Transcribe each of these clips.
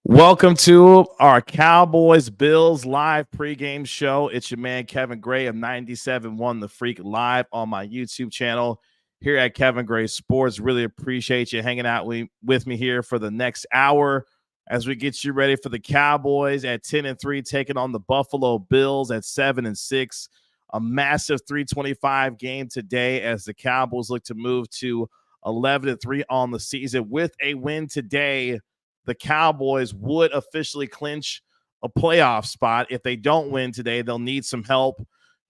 Welcome to our Cowboys Bills live pregame show. It's your man Kevin Gray of 97.1 The Freak live on my YouTube channel here at Kevin Gray Sports. Really appreciate you hanging out with me here for the next hour as we get you ready for the Cowboys at 10-3 taking on the Buffalo Bills at 7-6. A massive 325 game today as the Cowboys look to move to 11-3 on the season. With a win today, the Cowboys would officially clinch a playoff spot. If they don't win today, they'll need some help,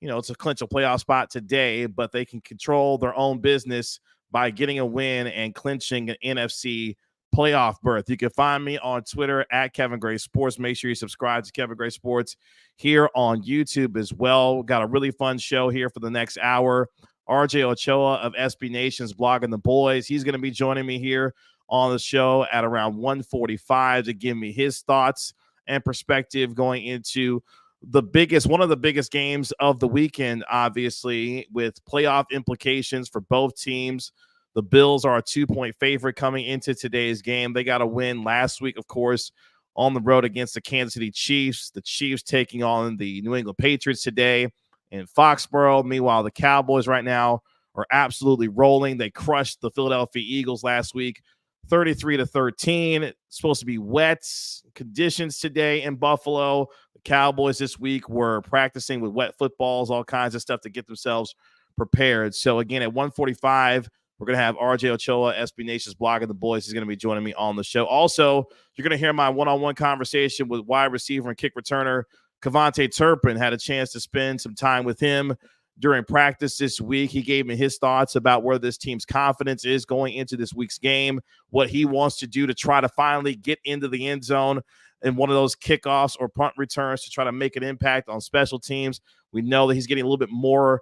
to clinch a playoff spot today, but they can control their own business by getting a win and clinching an NFC playoff berth. You can find me on Twitter at Kevin Gray Sports. Make sure you subscribe to Kevin Gray Sports here on YouTube as well. Got a really fun show here for the next hour. RJ Ochoa of SB Nation's Blogging the Boys. He's going to be joining me here on the show at around 1:45 to give me his thoughts and perspective going into one of the biggest games of the weekend, obviously, with playoff implications for both teams. The Bills are a 2-point favorite coming into today's game. They got a win last week, of course, on the road against the Kansas City Chiefs. The Chiefs taking on the New England Patriots today in Foxborough. Meanwhile, the Cowboys right now are absolutely rolling. They crushed the Philadelphia Eagles last week, 33-13. It's supposed to be wet conditions today in Buffalo. The Cowboys this week were practicing with wet footballs, all kinds of stuff to get themselves prepared. So again, at 1:45, we're going to have RJ Ochoa, SB Nation's Blogging the Boys. He's going to be joining me on the show. Also, you're going to hear my one-on-one conversation with wide receiver and kick returner KaVontae Turpin. Had a chance to spend some time with him during practice this week. He gave me his thoughts about where this team's confidence is going into this week's game, what he wants to do to try to finally get into the end zone in one of those kickoffs or punt returns to try to make an impact on special teams. We know that he's getting a little bit more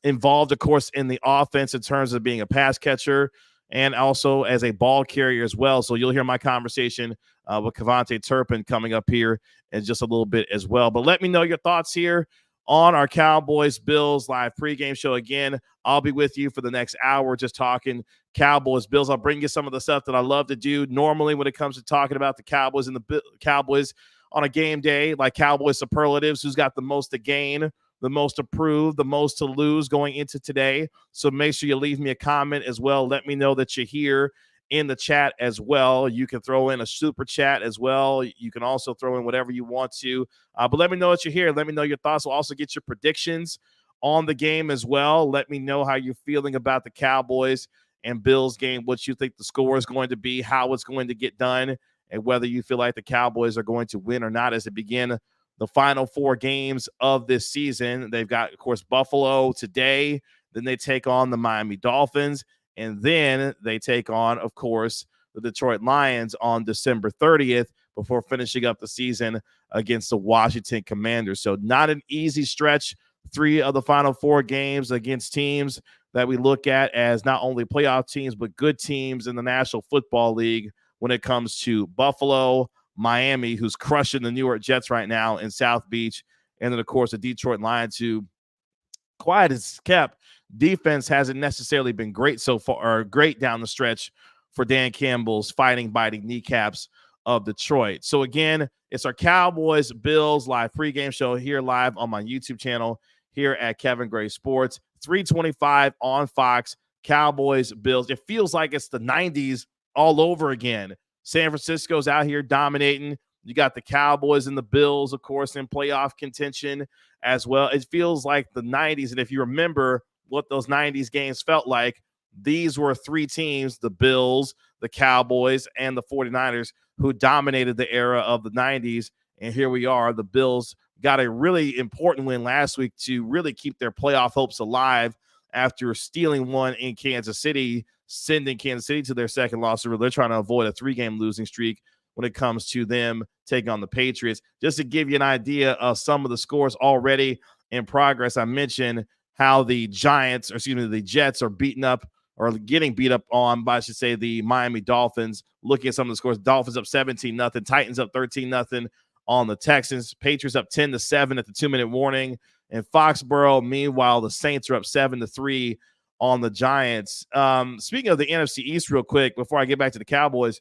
involved, of course, in the offense in terms of being a pass catcher and also as a ball carrier as well. So you'll hear my conversation with KaVontae Turpin coming up here in just a little bit as well. But let me know your thoughts here on our Cowboys Bills live pregame show. Again, I'll be with you for the next hour just talking Cowboys Bills. I'll bring you some of the stuff that I love to do normally when it comes to talking about the Cowboys and the Cowboys on a game day, like Cowboys Superlatives, who's got the most to gain, the most to prove, the most to lose going into today. So make sure you leave me a comment as well. Let me know that you're here in the chat as well. You can throw in a super chat as well. You can also throw in whatever you want to. But let me know that you're here. Let me know your thoughts. We'll also get your predictions on the game as well. Let me know how you're feeling about the Cowboys and Bills game, what you think the score is going to be, how it's going to get done, and whether you feel like the Cowboys are going to win or not as they begin the final 4 games of this season. They've got, of course, Buffalo today. Then they take on the Miami Dolphins. And then they take on, of course, the Detroit Lions on December 30th before finishing up the season against the Washington Commanders. So not an easy stretch. 3 of the final 4 games against teams that we look at as not only playoff teams, but good teams in the National Football League when it comes to Buffalo, Miami, who's crushing the New York Jets right now in South Beach, and then, of course, the Detroit Lions, who, quiet as kept, defense hasn't necessarily been great so far, or great down the stretch for Dan Campbell's biting kneecaps of Detroit. So again, it's our Cowboys Bills live pregame show here live on my YouTube channel here at Kevin Gray Sports. 3:25 on Fox. Cowboys Bills. It feels like it's the 90s all over again. San Francisco's out here dominating. You got the Cowboys and the Bills, of course, in playoff contention as well. It feels like the 90s. And if you remember what those 90s games felt like, these were 3 teams, the Bills, the Cowboys, and the 49ers, who dominated the era of the 90s. And here we are. The Bills got a really important win last week to really keep their playoff hopes alive after stealing one in Kansas City, sending Kansas City to their second loss. They're trying to avoid a 3-game losing streak when it comes to them taking on the Patriots. Just to give you an idea of some of the scores already in progress, I mentioned how the Jets are beaten up or getting beat up on by, I should say, the Miami Dolphins. Looking at some of the scores, Dolphins up 17-0, Titans up 13-0 on the Texans, Patriots up 10-7 at the 2-minute warning. In Foxborough, meanwhile, the Saints are up 7-3 on the Giants. Speaking of the NFC East real quick, before I get back to the Cowboys,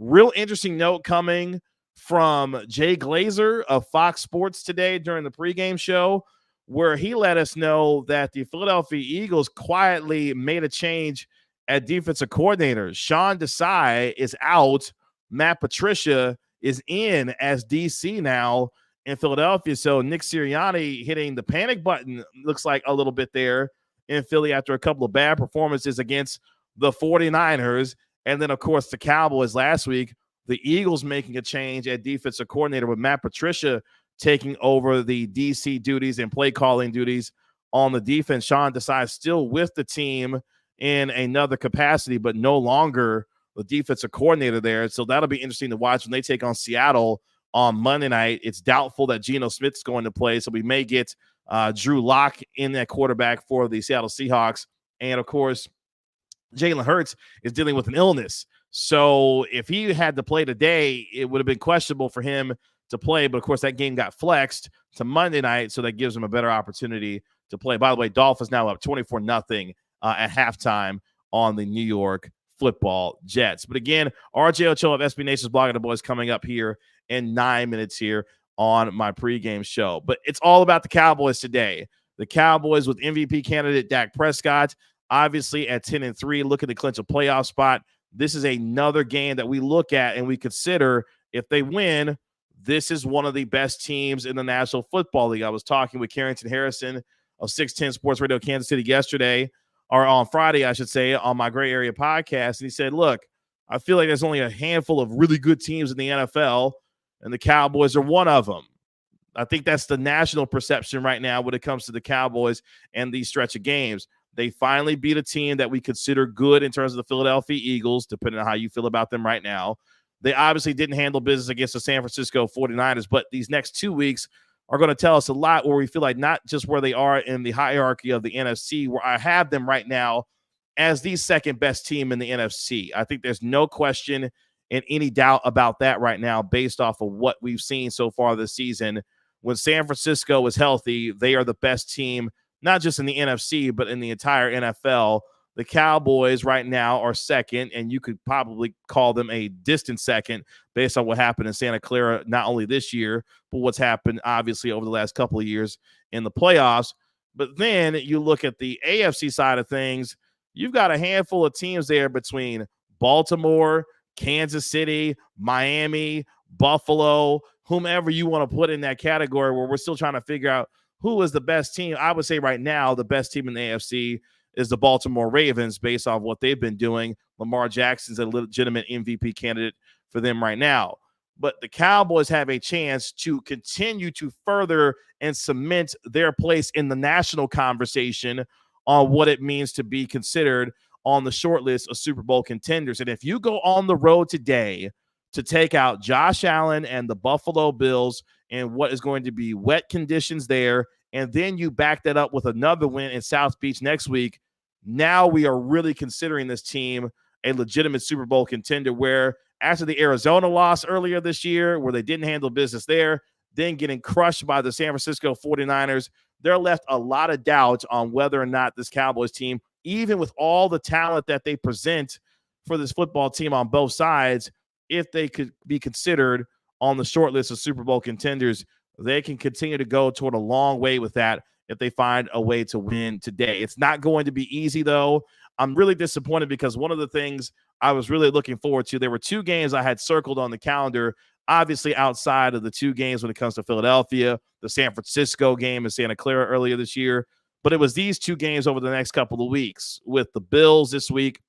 Real interesting note coming from Jay Glazer of Fox Sports today during the pregame show, where he let us know that the Philadelphia Eagles quietly made a change at defensive coordinator. Sean Desai is out. Matt Patricia is in as DC now in Philadelphia. So Nick Sirianni hitting the panic button looks like a little bit there in Philly after a couple of bad performances against the 49ers. And then, of course, the Cowboys last week, the Eagles making a change at defensive coordinator with Matt Patricia taking over the DC duties and play calling duties on the defense. Sean Desai still with the team in another capacity, but no longer the defensive coordinator there. So that'll be interesting to watch when they take on Seattle on Monday night. It's doubtful that Geno Smith's going to play, so we may get Drew Lock in that quarterback for the Seattle Seahawks. And, of course, Jalen Hurts is dealing with an illness. So if he had to play today, it would have been questionable for him to play. But, of course, that game got flexed to Monday night, so that gives him a better opportunity to play. By the way, Dolphins now up 24-0 at halftime on the New York Football Jets. But, again, RJ Ochoa of SB Nation's Blogging the Boys coming up here in 9 minutes here on my pregame show. But it's all about the Cowboys today. The Cowboys with MVP candidate Dak Prescott, obviously at 10-3, looking to clinch a playoff spot. This is another game that we look at and we consider if they win, this is one of the best teams in the National Football League. I was talking with Carrington Harrison of 610 Sports Radio Kansas City yesterday, or on Friday, I should say, on my Gray Area podcast. And he said, look, I feel like there's only a handful of really good teams in the NFL, and the Cowboys are one of them. I think that's the national perception right now when it comes to the Cowboys and these stretch of games. They finally beat a team that we consider good in terms of the Philadelphia Eagles, depending on how you feel about them right now. They obviously didn't handle business against the San Francisco 49ers, but these next 2 weeks are going to tell us a lot where we feel like not just where they are in the hierarchy of the NFC, where I have them right now as the second best team in the NFC. I think there's no question and any doubt about that right now based off of what we've seen so far this season. When San Francisco is healthy, they are the best team, not just in the NFC, but in the entire NFL. The Cowboys right now are second, and you could probably call them a distant second based on what happened in Santa Clara, not only this year, but what's happened, obviously, over the last couple of years in the playoffs. But then you look at the AFC side of things, you've got a handful of teams there between Baltimore, Kansas City, Miami, Buffalo, whomever you want to put in that category where we're still trying to figure out who is the best team. I would say right now the best team in the AFC is the Baltimore Ravens based off what they've been doing. Lamar Jackson's a legitimate MVP candidate for them right now. But the Cowboys have a chance to continue to further and cement their place in the national conversation on what it means to be considered on the short list of Super Bowl contenders. And if you go on the road today to take out Josh Allen and the Buffalo Bills and what is going to be wet conditions there, and then you back that up with another win in South Beach next week, now we are really considering this team a legitimate Super Bowl contender, where after the Arizona loss earlier this year, where they didn't handle business there, then getting crushed by the San Francisco 49ers, they're left a lot of doubt on whether or not this Cowboys team, even with all the talent that they present for this football team on both sides, if they could be considered on the short list of Super Bowl contenders, they can continue to go toward a long way with that if they find a way to win today. It's not going to be easy, though. I'm really disappointed because one of the things I was really looking forward to, there were two games I had circled on the calendar, obviously outside of the two games when it comes to Philadelphia, the San Francisco game in Santa Clara earlier this year. But it was these two games over the next couple of weeks, with the Bills this week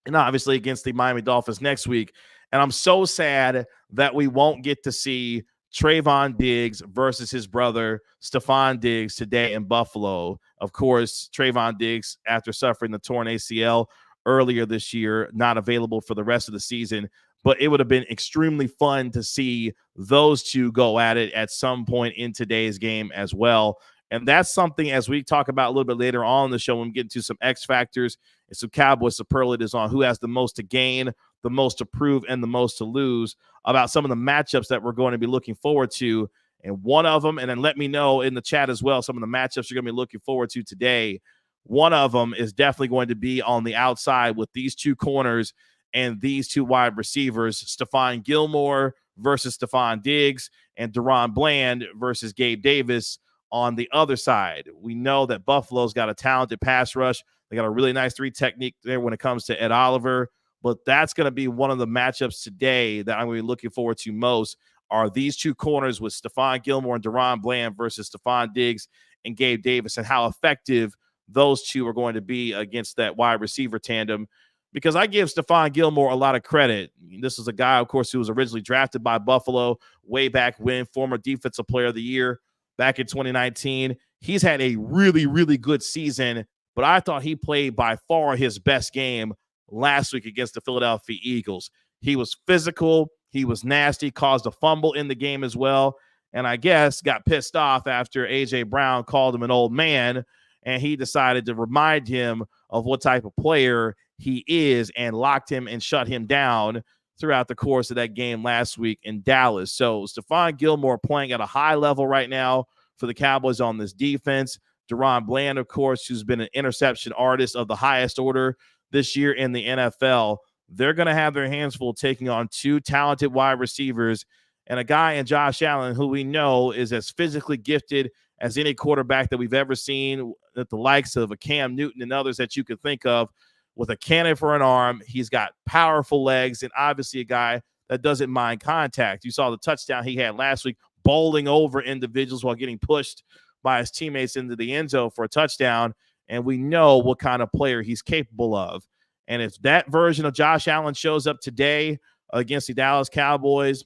and obviously against the Miami Dolphins next week. And I'm so sad that we won't get to see Trayvon Diggs versus his brother Stephon Diggs today in Buffalo. Of course, Trayvon Diggs, after suffering the torn ACL earlier this year, not available for the rest of the season. But it would have been extremely fun to see those two go at it at some point in today's game as well. And that's something, as we talk about a little bit later on in the show, when we get into some X factors and some Cowboys superlatives on who has the most to gain, the most to prove, and the most to lose, about some of the matchups that we're going to be looking forward to. And one of them, and then let me know in the chat as well, some of the matchups you're going to be looking forward to today. One of them is definitely going to be on the outside with these two corners and these two wide receivers, Stephon Gilmore versus Stephon Diggs, and Deron Bland versus Gabe Davis on the other side. We know that Buffalo's got a talented pass rush. They got a really nice three technique there when it comes to Ed Oliver, but that's going to be one of the matchups today that I'm going to be looking forward to most are these two corners with Stephon Gilmore and Deron Bland versus Stephon Diggs and Gabe Davis, and how effective those two are going to be against that wide receiver tandem. Because I give Stephon Gilmore a lot of credit. This is a guy, of course, who was originally drafted by Buffalo way back when, former Defensive Player of the Year back in 2019. He's had a really, really good season, but I thought he played by far his best game last week against the Philadelphia Eagles. He was physical. He was nasty, caused a fumble in the game as well, and I guess got pissed off after A.J. Brown called him an old man, and he decided to remind him of what type of player he is and locked him and shut him down throughout the course of that game last week in Dallas. So Stephon Gilmore playing at a high level right now for the Cowboys on this defense. Deron Bland, of course, who's been an interception artist of the highest order this year in the NFL. They're going to have their hands full taking on two talented wide receivers and a guy in Josh Allen who we know is as physically gifted as any quarterback that we've ever seen, at the likes of a Cam Newton and others that you could think of, with a cannon for an arm. He's got powerful legs and obviously a guy that doesn't mind contact. You saw the touchdown he had last week, bowling over individuals while getting pushed by his teammates into the end zone for a touchdown, and we know what kind of player he's capable of. And if that version of Josh Allen shows up today against the Dallas Cowboys,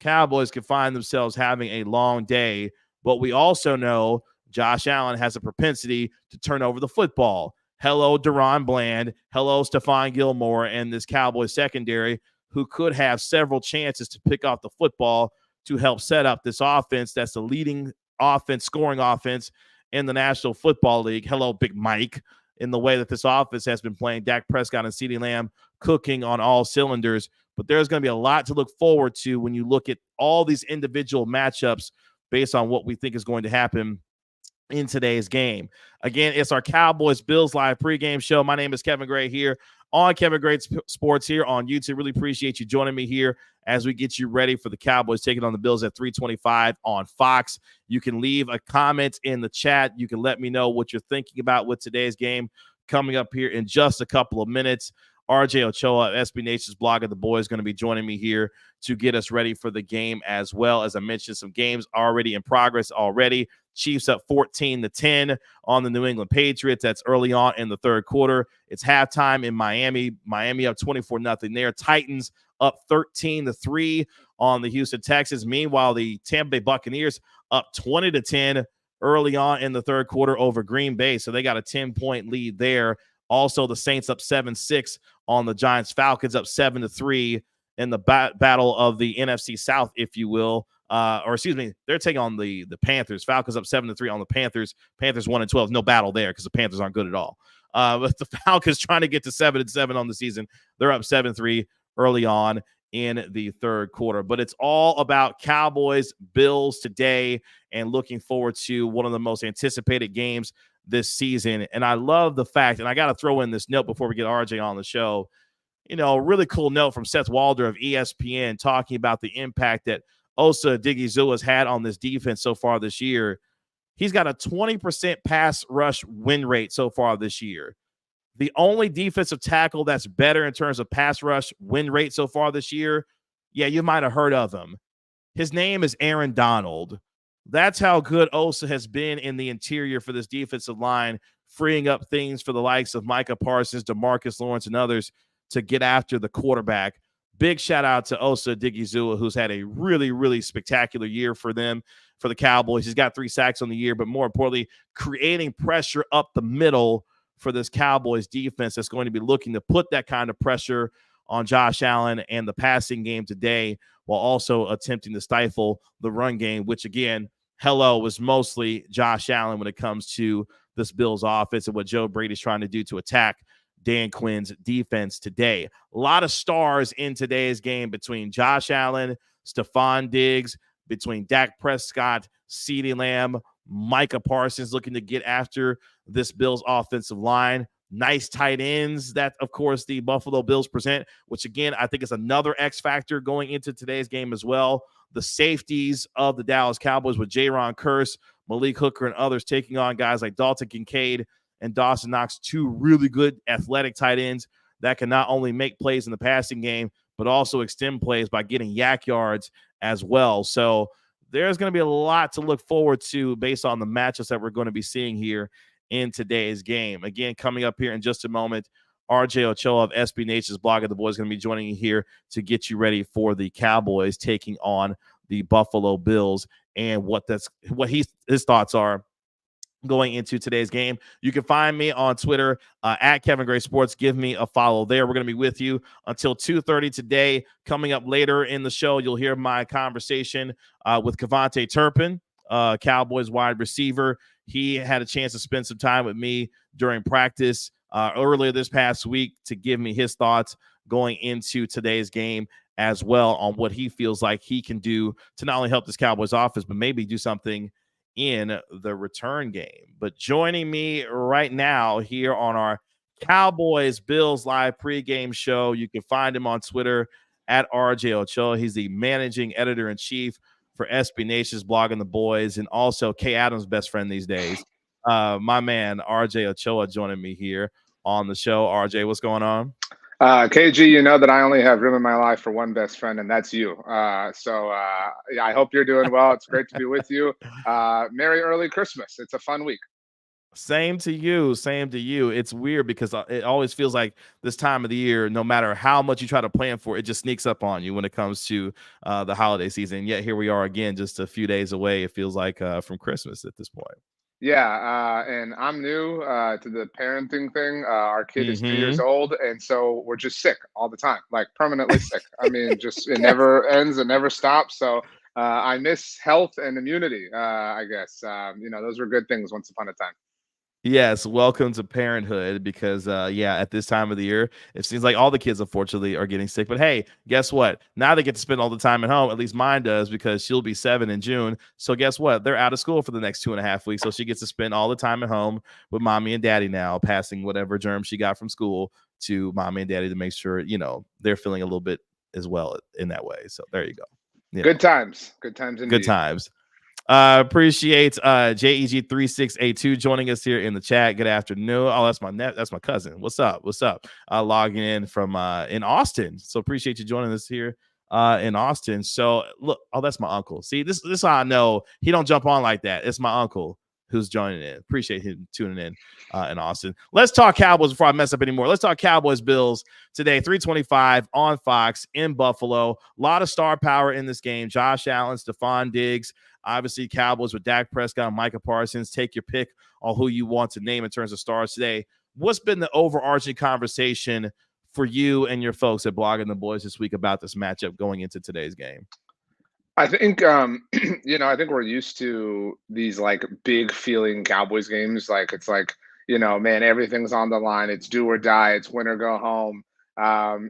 Cowboys can find themselves having a long day. But we also know Josh Allen has a propensity to turn over the football. Hello, Deron Bland. Hello, Stephon Gilmore and this Cowboys secondary, who could have several chances to pick off the football to help set up this offense that's the leading offense, scoring offense in the National Football League. Hello, Big Mike, in the way that this offense has been playing. Dak Prescott and CeeDee Lamb cooking on all cylinders. But there's going to be a lot to look forward to when you look at all these individual matchups based on what we think is going to happen in today's game. Again, it's our Cowboys Bills live pregame show. My name is Kevin Gray here on Kevin Gray Sports here on YouTube. Really appreciate you joining me here as we get you ready for the Cowboys taking on the Bills at 3:25 on Fox. You can leave a comment in the chat. You can let me know what you're thinking about with today's game coming up here in just a couple of minutes. RJ Ochoa, SB Nation's blog of the boys, going to be joining me here to get us ready for the game as well. As I mentioned, some games already in progress already. Chiefs up 14-10 on the New England Patriots. That's early on in the third quarter. It's halftime in Miami. Miami up 24-0 there. Titans up 13-3 on the Houston Texans. Meanwhile, the Tampa Bay Buccaneers up 20-10 early on in the third quarter over Green Bay. So they got a 10-point lead there. Also, the Saints up 7-6 on the Giants. Falcons up 7-3 in the battle of the NFC South, if you will. They're taking on the Panthers. Falcons up 7-3 on the Panthers. Panthers 1-12. No battle there because the Panthers aren't good at all. But the Falcons trying to get to 7-7 on the season. They're up 7-3 early on in the third quarter. But it's all about Cowboys Bills today, and looking forward to one of the most anticipated games this season. And I love the fact, and I got to throw in this note before we get RJ on the show, a really cool note from Seth Walder of ESPN talking about the impact that Osa Odighizuwa has had on this defense so far this year. He's got a 20% pass rush win rate so far this year. The only defensive tackle that's better in terms of pass rush win rate so far this year, yeah, you might have heard of him. His name is Aaron Donald. That's how good Osa has been in the interior for this defensive line, freeing up things for the likes of Micah Parsons, DeMarcus Lawrence, and others to get after the quarterback. Big shout out to Osa Odighizuwa, who's had a really, really spectacular year for them, for the Cowboys. He's got 3 sacks on the year, but more importantly, creating pressure up the middle for this Cowboys defense that's going to be looking to put that kind of pressure on Josh Allen and the passing game today, while also attempting to stifle the run game, which, again, was mostly Josh Allen when it comes to this Bills offense and what Joe Brady's trying to do to attack Dan Quinn's defense today. A lot of stars in today's game between Josh Allen, Stephon Diggs, between Dak Prescott, CeeDee Lamb, Micah Parsons looking to get after this Bills offensive line. nice tight ends that, of course, the Buffalo Bills present, which, again, I think is another X factor going into today's game as well. The safeties of the Dallas Cowboys with Jaron Kearse, Malik Hooker, and others taking on guys like Dalton Kincaid and Dawson Knox, two really good athletic tight ends that can not only make plays in the passing game, but also extend plays by getting yak yards as well. So there's going to be a lot to look forward to based on the matchups that we're going to be seeing here in today's game. Again, coming up here in just a moment, RJ Ochoa of SB Nation's Blog of the Boys is going to be joining you here to get you ready for the Cowboys taking on the Buffalo Bills and what his thoughts are going into today's game. You can find me on Twitter at Kevin Gray Sports. Give me a follow there. We're going to be with you until 2:30 today. Coming up later in the show, you'll hear my conversation with KaVontae Turpin, Cowboys wide receiver. He had a chance to spend some time with me during practice earlier this past week to give me his thoughts going into today's game as well on what he feels like he can do to not only help this Cowboys offense, but maybe do something in the return game. But joining me right now here on our Cowboys Bills live pregame show, you can find him on Twitter at RJ Ochoa. He's the managing editor-in-chief for SB Nation's Blog and the Boys, and also Kay Adams' best friend these days. My man, RJ Ochoa, joining me here on the show. RJ, what's going on? KG, you know that I only have room in my life for one best friend, and that's you. So I hope you're doing well. It's great to be with you. Merry early Christmas. It's a fun week. Same to you. Same to you. It's weird because it always feels like this time of the year, no matter how much you try to plan for, it just sneaks up on you when it comes to the holiday season. Yet here we are again, just a few days away, it feels like, from Christmas at this point. Yeah, and I'm new to the parenting thing. Our kid is 2 years old, and so we're just sick all the time, like permanently sick. I mean, just it never ends, it never stops. So I miss health and immunity, I guess. Those were good things once upon a time. Yes, welcome to parenthood because, at this time of the year, it seems like all the kids, unfortunately, are getting sick. But hey, guess what? Now they get to spend all the time at home. At least mine does because she'll be 7 in June. So guess what? They're out of school for the next 2.5 weeks. So she gets to spend all the time at home with mommy and daddy now, passing whatever germs she got from school to mommy and daddy to make sure, they're feeling a little bit as well in that way. So there you go. Good times. Good times indeed. Good times. Appreciate JEG3682 joining us here in the chat. Good afternoon. Oh, that's my cousin. What's up? Logging in from in Austin. So appreciate you joining us here in Austin. So look, that's my uncle. See, this is how I know he don't jump on like that. It's my uncle who's joining in. Appreciate him tuning in Austin. Let's talk Cowboys before I mess up anymore. Let's talk Cowboys Bills today, 3:25 on Fox in Buffalo. A lot of star power in this game. Josh Allen, Stephon Diggs, obviously Cowboys with Dak Prescott and Micah Parsons. Take your pick on who you want to name in terms of stars today. What's been the overarching conversation for you and your folks at Blogging the Boys this week about this matchup going into today's game? I think, I think we're used to these like big feeling Cowboys games. Like it's like, man, everything's on the line. It's do or die. It's win or go home.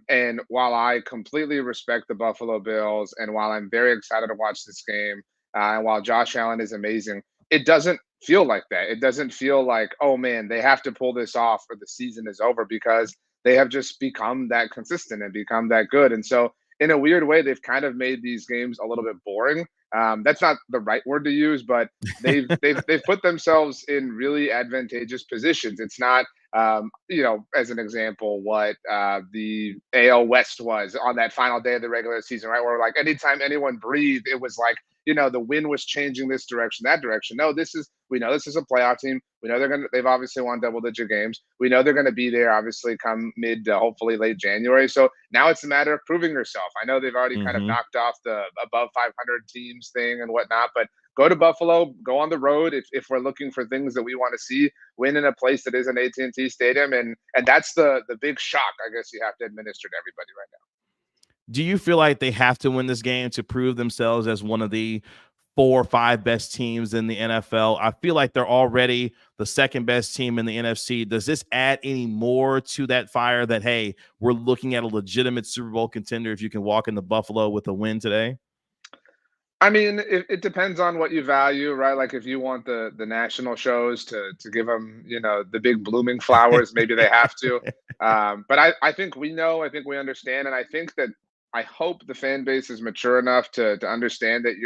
And while I completely respect the Buffalo Bills, and while I'm very excited to watch this game, and while Josh Allen is amazing, it doesn't feel like that. It doesn't feel like, oh man, they have to pull this off or the season is over, because they have just become that consistent and become that good. And so in a weird way, they've kind of made these games a little bit boring. That's not the right word to use, but they've put themselves in really advantageous positions. It's not, as an example, what the AL West was on that final day of the regular season, right? Where like anytime anyone breathed, it was like, the wind was changing this direction, that direction. No, we know this is a playoff team. We know they've obviously won double-digit games. We know they're going to be there, obviously, come mid to hopefully late January. So now it's a matter of proving yourself. I know they've already kind of knocked off the above 500 teams thing and whatnot, but go to Buffalo, go on the road. If we're looking for things that we want to see, win in a place that is an AT&T Stadium, and that's the big shock, I guess, you have to administer to everybody right now. Do you feel like they have to win this game to prove themselves as one of the 4 or 5 best teams in the NFL? I feel like they're already the second best team in the NFC. Does this add any more to that fire that, hey, we're looking at a legitimate Super Bowl contender if you can walk into Buffalo with a win today? I mean, it depends on what you value, right? Like if you want the national shows to give them, the big blooming flowers, maybe they have to. But I think we know, I think we understand, and I think that I hope the fan base is mature enough to understand that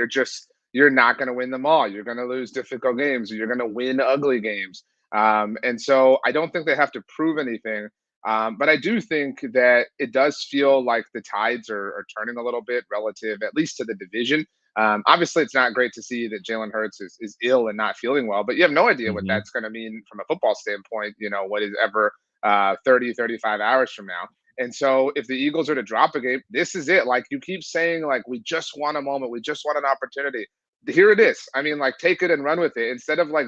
you're not going to win them all. You're going to lose difficult games. You're going to win ugly games. And so I don't think they have to prove anything. But I do think that it does feel like the tides are turning a little bit relative, at least to the division. Obviously, it's not great to see that Jalen Hurts is ill and not feeling well, but you have no idea what Hmm. that's going to mean from a football standpoint, what is ever 30, 35 hours from now. And so if the Eagles are to drop a game, this is it. Like you keep saying, like, we just want a moment, we just want an opportunity. Here it is. I mean, like, take it and run with it instead of like,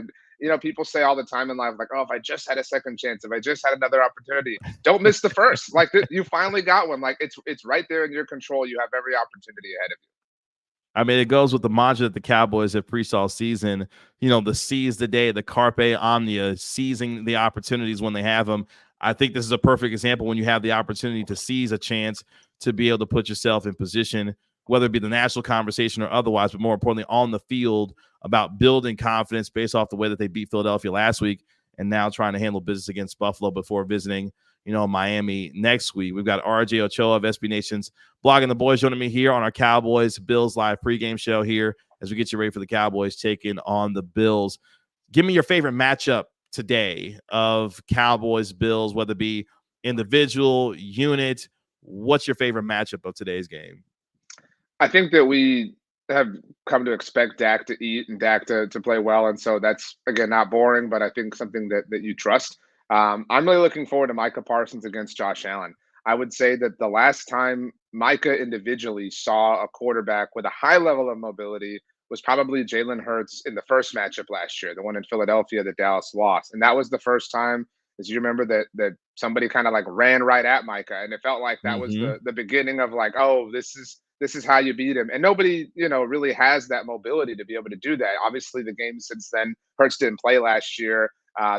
people say all the time in life, like, oh, if I just had a second chance, if I just had another opportunity, don't miss the first. Like, you finally got one. Like, it's right there in your control. You have every opportunity ahead of you. I mean, it goes with the mantra that the Cowboys have preached all season. The seize the day, the carpe omnia, seizing the opportunities when they have them. I think this is a perfect example when you have the opportunity to seize a chance to be able to put yourself in position, whether it be the national conversation or otherwise, but more importantly, on the field about building confidence based off the way that they beat Philadelphia last week and now trying to handle business against Buffalo before visiting, Miami next week. We've got RJ Ochoa of SB Nation's Blogging the Boys joining me here on our Cowboys Bills live pregame show here as we get you ready for the Cowboys taking on the Bills. Give me your favorite matchup today of Cowboys Bills, whether it be individual, unit. What's your favorite matchup of today's game? I think that we have come to expect Dak to eat and Dak to play well, and so that's again not boring, but I think something that you trust. I'm really looking forward to Micah Parsons against Josh Allen. I would say that the last time Micah individually saw a quarterback with a high level of mobility was probably Jalen Hurts in the first matchup last year, the one in Philadelphia that Dallas lost, and that was the first time, as you remember, that somebody kind of like ran right at Micah, and it felt like that was Mm-hmm. the beginning of like, oh, this is how you beat him. And nobody, really has that mobility to be able to do that. Obviously, the game since then, Hurts didn't play last year.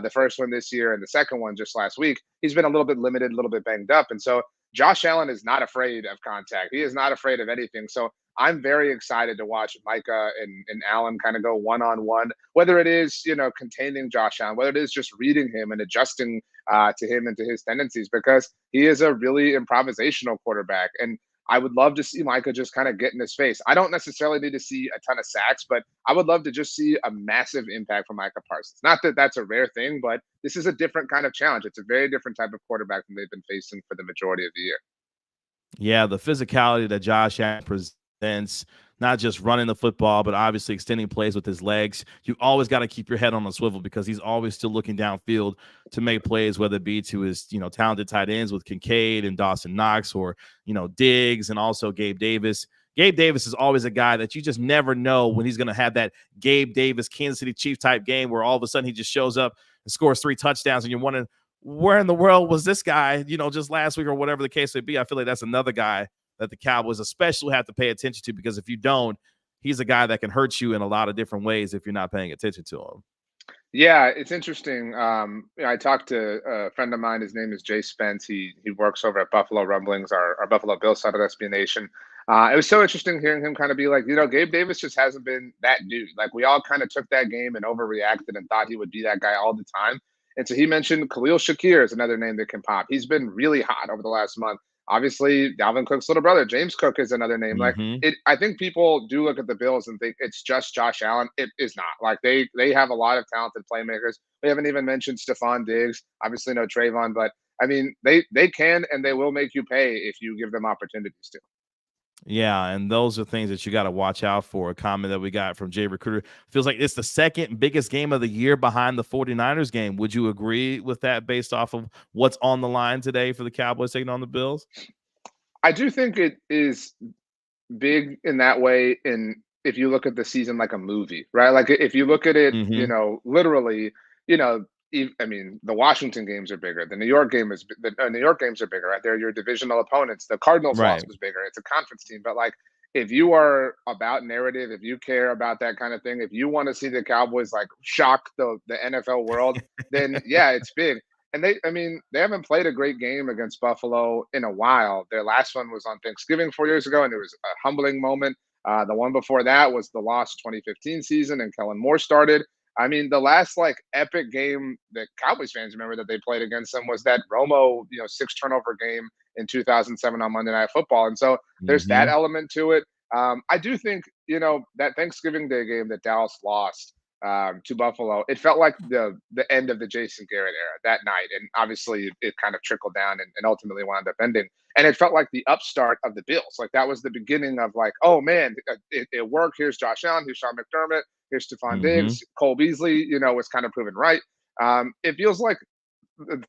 The first one this year and the second one just last week, he's been a little bit limited, a little bit banged up. And so Josh Allen is not afraid of contact. He is not afraid of anything. So I'm very excited to watch Micah and Allen kind of go one-on-one, whether it is, containing Josh Allen, whether it is just reading him and adjusting to him and to his tendencies, because he is a really improvisational quarterback. And I would love to see Micah just kind of get in his face. I don't necessarily need to see a ton of sacks, but I would love to just see a massive impact from Micah Parsons. Not that that's a rare thing, but this is a different kind of challenge. It's a very different type of quarterback than they've been facing for the majority of the year. Yeah, the physicality that Josh Allen presents, not just running the football, but obviously extending plays with his legs. You always got to keep your head on the swivel because he's always still looking downfield to make plays, whether it be to his, talented tight ends with Kincaid and Dawson Knox or, Diggs and also Gabe Davis. Gabe Davis is always a guy that you just never know when he's going to have that Gabe Davis, Kansas City Chiefs type game where all of a sudden he just shows up and scores 3 touchdowns and you're wondering, where in the world was this guy, just last week or whatever the case may be. I feel like that's another guy that the Cowboys especially have to pay attention to, because if you don't, he's a guy that can hurt you in a lot of different ways if you're not paying attention to him. Yeah, it's interesting. I talked to a friend of mine. His name is Jay Spence. He works over at Buffalo Rumblings, our Buffalo Bills side of SB Nation. It was so interesting hearing him kind of be like, Gabe Davis just hasn't been that dude. Like we all kind of took that game and overreacted and thought he would be that guy all the time. And so he mentioned Khalil Shakir is another name that can pop. He's been really hot over the last month. Obviously, Dalvin Cook's little brother, James Cook, is another name. Like Mm-hmm. I think people do look at the Bills and think it's just Josh Allen. It is not. Like they have a lot of talented playmakers. We haven't even mentioned Stephon Diggs. Obviously, no Trayvon, but I mean, they can and they will make you pay if you give them opportunities to. Yeah, and those are things that you got to watch out for. A comment that we got from Jay Recruiter feels like it's the second biggest game of the year behind the 49ers game. Would you agree with that based off of what's on the line today for the Cowboys taking on the Bills? I do think it is big in that way. And if you look at the season like a movie, right? Like if you look at it, Mm-hmm. literally, I mean, the Washington games are bigger. The New York games are bigger, right? They're your divisional opponents. The Cardinals loss Right. was bigger. It's a conference team, but like if you are about narrative, if you care about that kind of thing, if you want to see the Cowboys like shock the NFL world, then yeah, it's big. And I mean, they haven't played a great game against Buffalo in a while. Their last one was on Thanksgiving 4 years ago, and it was a humbling moment. The one before that was the lost 2015 season, and Kellen Moore started. I mean, the last like epic game that Cowboys fans remember that they played against them was that Romo, 6 turnover game in 2007 on Monday Night Football. And so there's that Hmm. element to it. I do think, that Thanksgiving Day game that Dallas lost to Buffalo, it felt like the end of the Jason Garrett era that night. And obviously it kind of trickled down and ultimately wound up ending. And it felt like the upstart of the Bills. Like that was the beginning of like, oh man, it worked. Here's Josh Allen, here's Sean McDermott, here's Stephon Hmm. Diggs, Cole Beasley, was kind of proven right. It feels like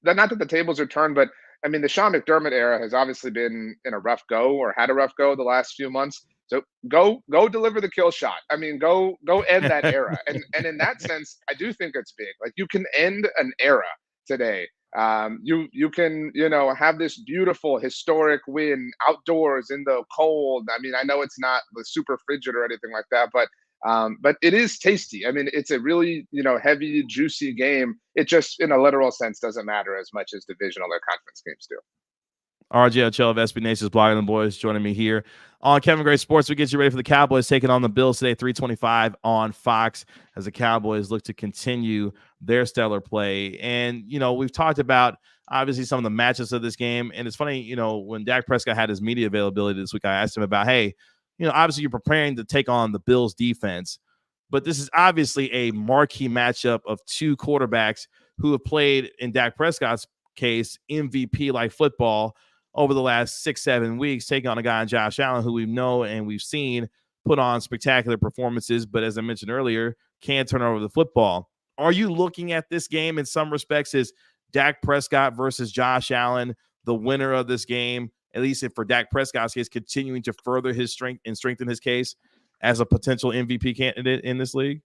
not that the tables are turned, but I mean, the Sean McDermott era has obviously been in a rough go or had a rough go the last few months. So go deliver the kill shot. I mean, go end that era. And in that sense, I do think it's big. Like you can end an era today. You can have this beautiful historic win outdoors in the cold. I mean, I know it's not the super frigid or anything like that, but it is tasty. I mean, it's a really, heavy, juicy game. It just, in a literal sense, doesn't matter as much as divisional or conference games do. RJ Ochoa of SB Nation's Blogging the Boys joining me here on Kevin Gray Sports. We get you ready for the Cowboys taking on the Bills today, 3:25 on Fox, as the Cowboys look to continue their stellar play. And, we've talked about obviously some of the matchups of this game. And it's funny, when Dak Prescott had his media availability this week, I asked him about, hey, obviously you're preparing to take on the Bills defense, but this is obviously a marquee matchup of two quarterbacks who have played, in Dak Prescott's case, MVP like football over the last 6-7 weeks, taking on a guy in Josh Allen who we know and we've seen put on spectacular performances, but as I mentioned earlier, can turn over the football. Are you looking at this game in some respects as Dak Prescott versus Josh Allen, the winner of this game, at least for Dak Prescott's case, continuing to further his strength and strengthen his case as a potential MVP candidate in this league?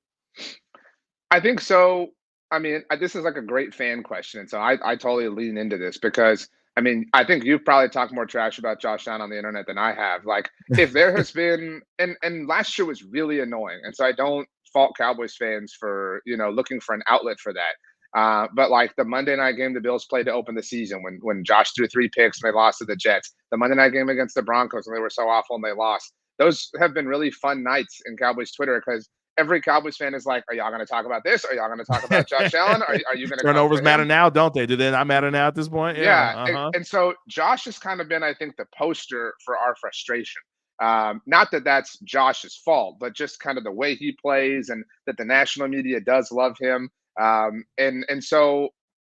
I think so. I mean, this is like a great fan question. And so I totally lean into this because, I mean, I think you've probably talked more trash about Josh Allen on the internet than I have. Like, if there has been, and last year was really annoying. And so I don't fault Cowboys fans for, looking for an outlet for that. But like the Monday night game the Bills played to open the season when Josh threw 3 picks and they lost to the Jets, the Monday night game against the Broncos and they were so awful and they lost. Those have been really fun nights in Cowboys Twitter because every Cowboys fan is like, are y'all going to talk about this? Are y'all going to talk about Josh Allen? Are you going to come for Turnovers matter him? now, don't they? Do they not matter now at this point? Yeah. Yeah. And so Josh has kind of been, I think, the poster for our frustration. Not that that's Josh's fault, but just kind of the way he plays and that the national media does love him. And so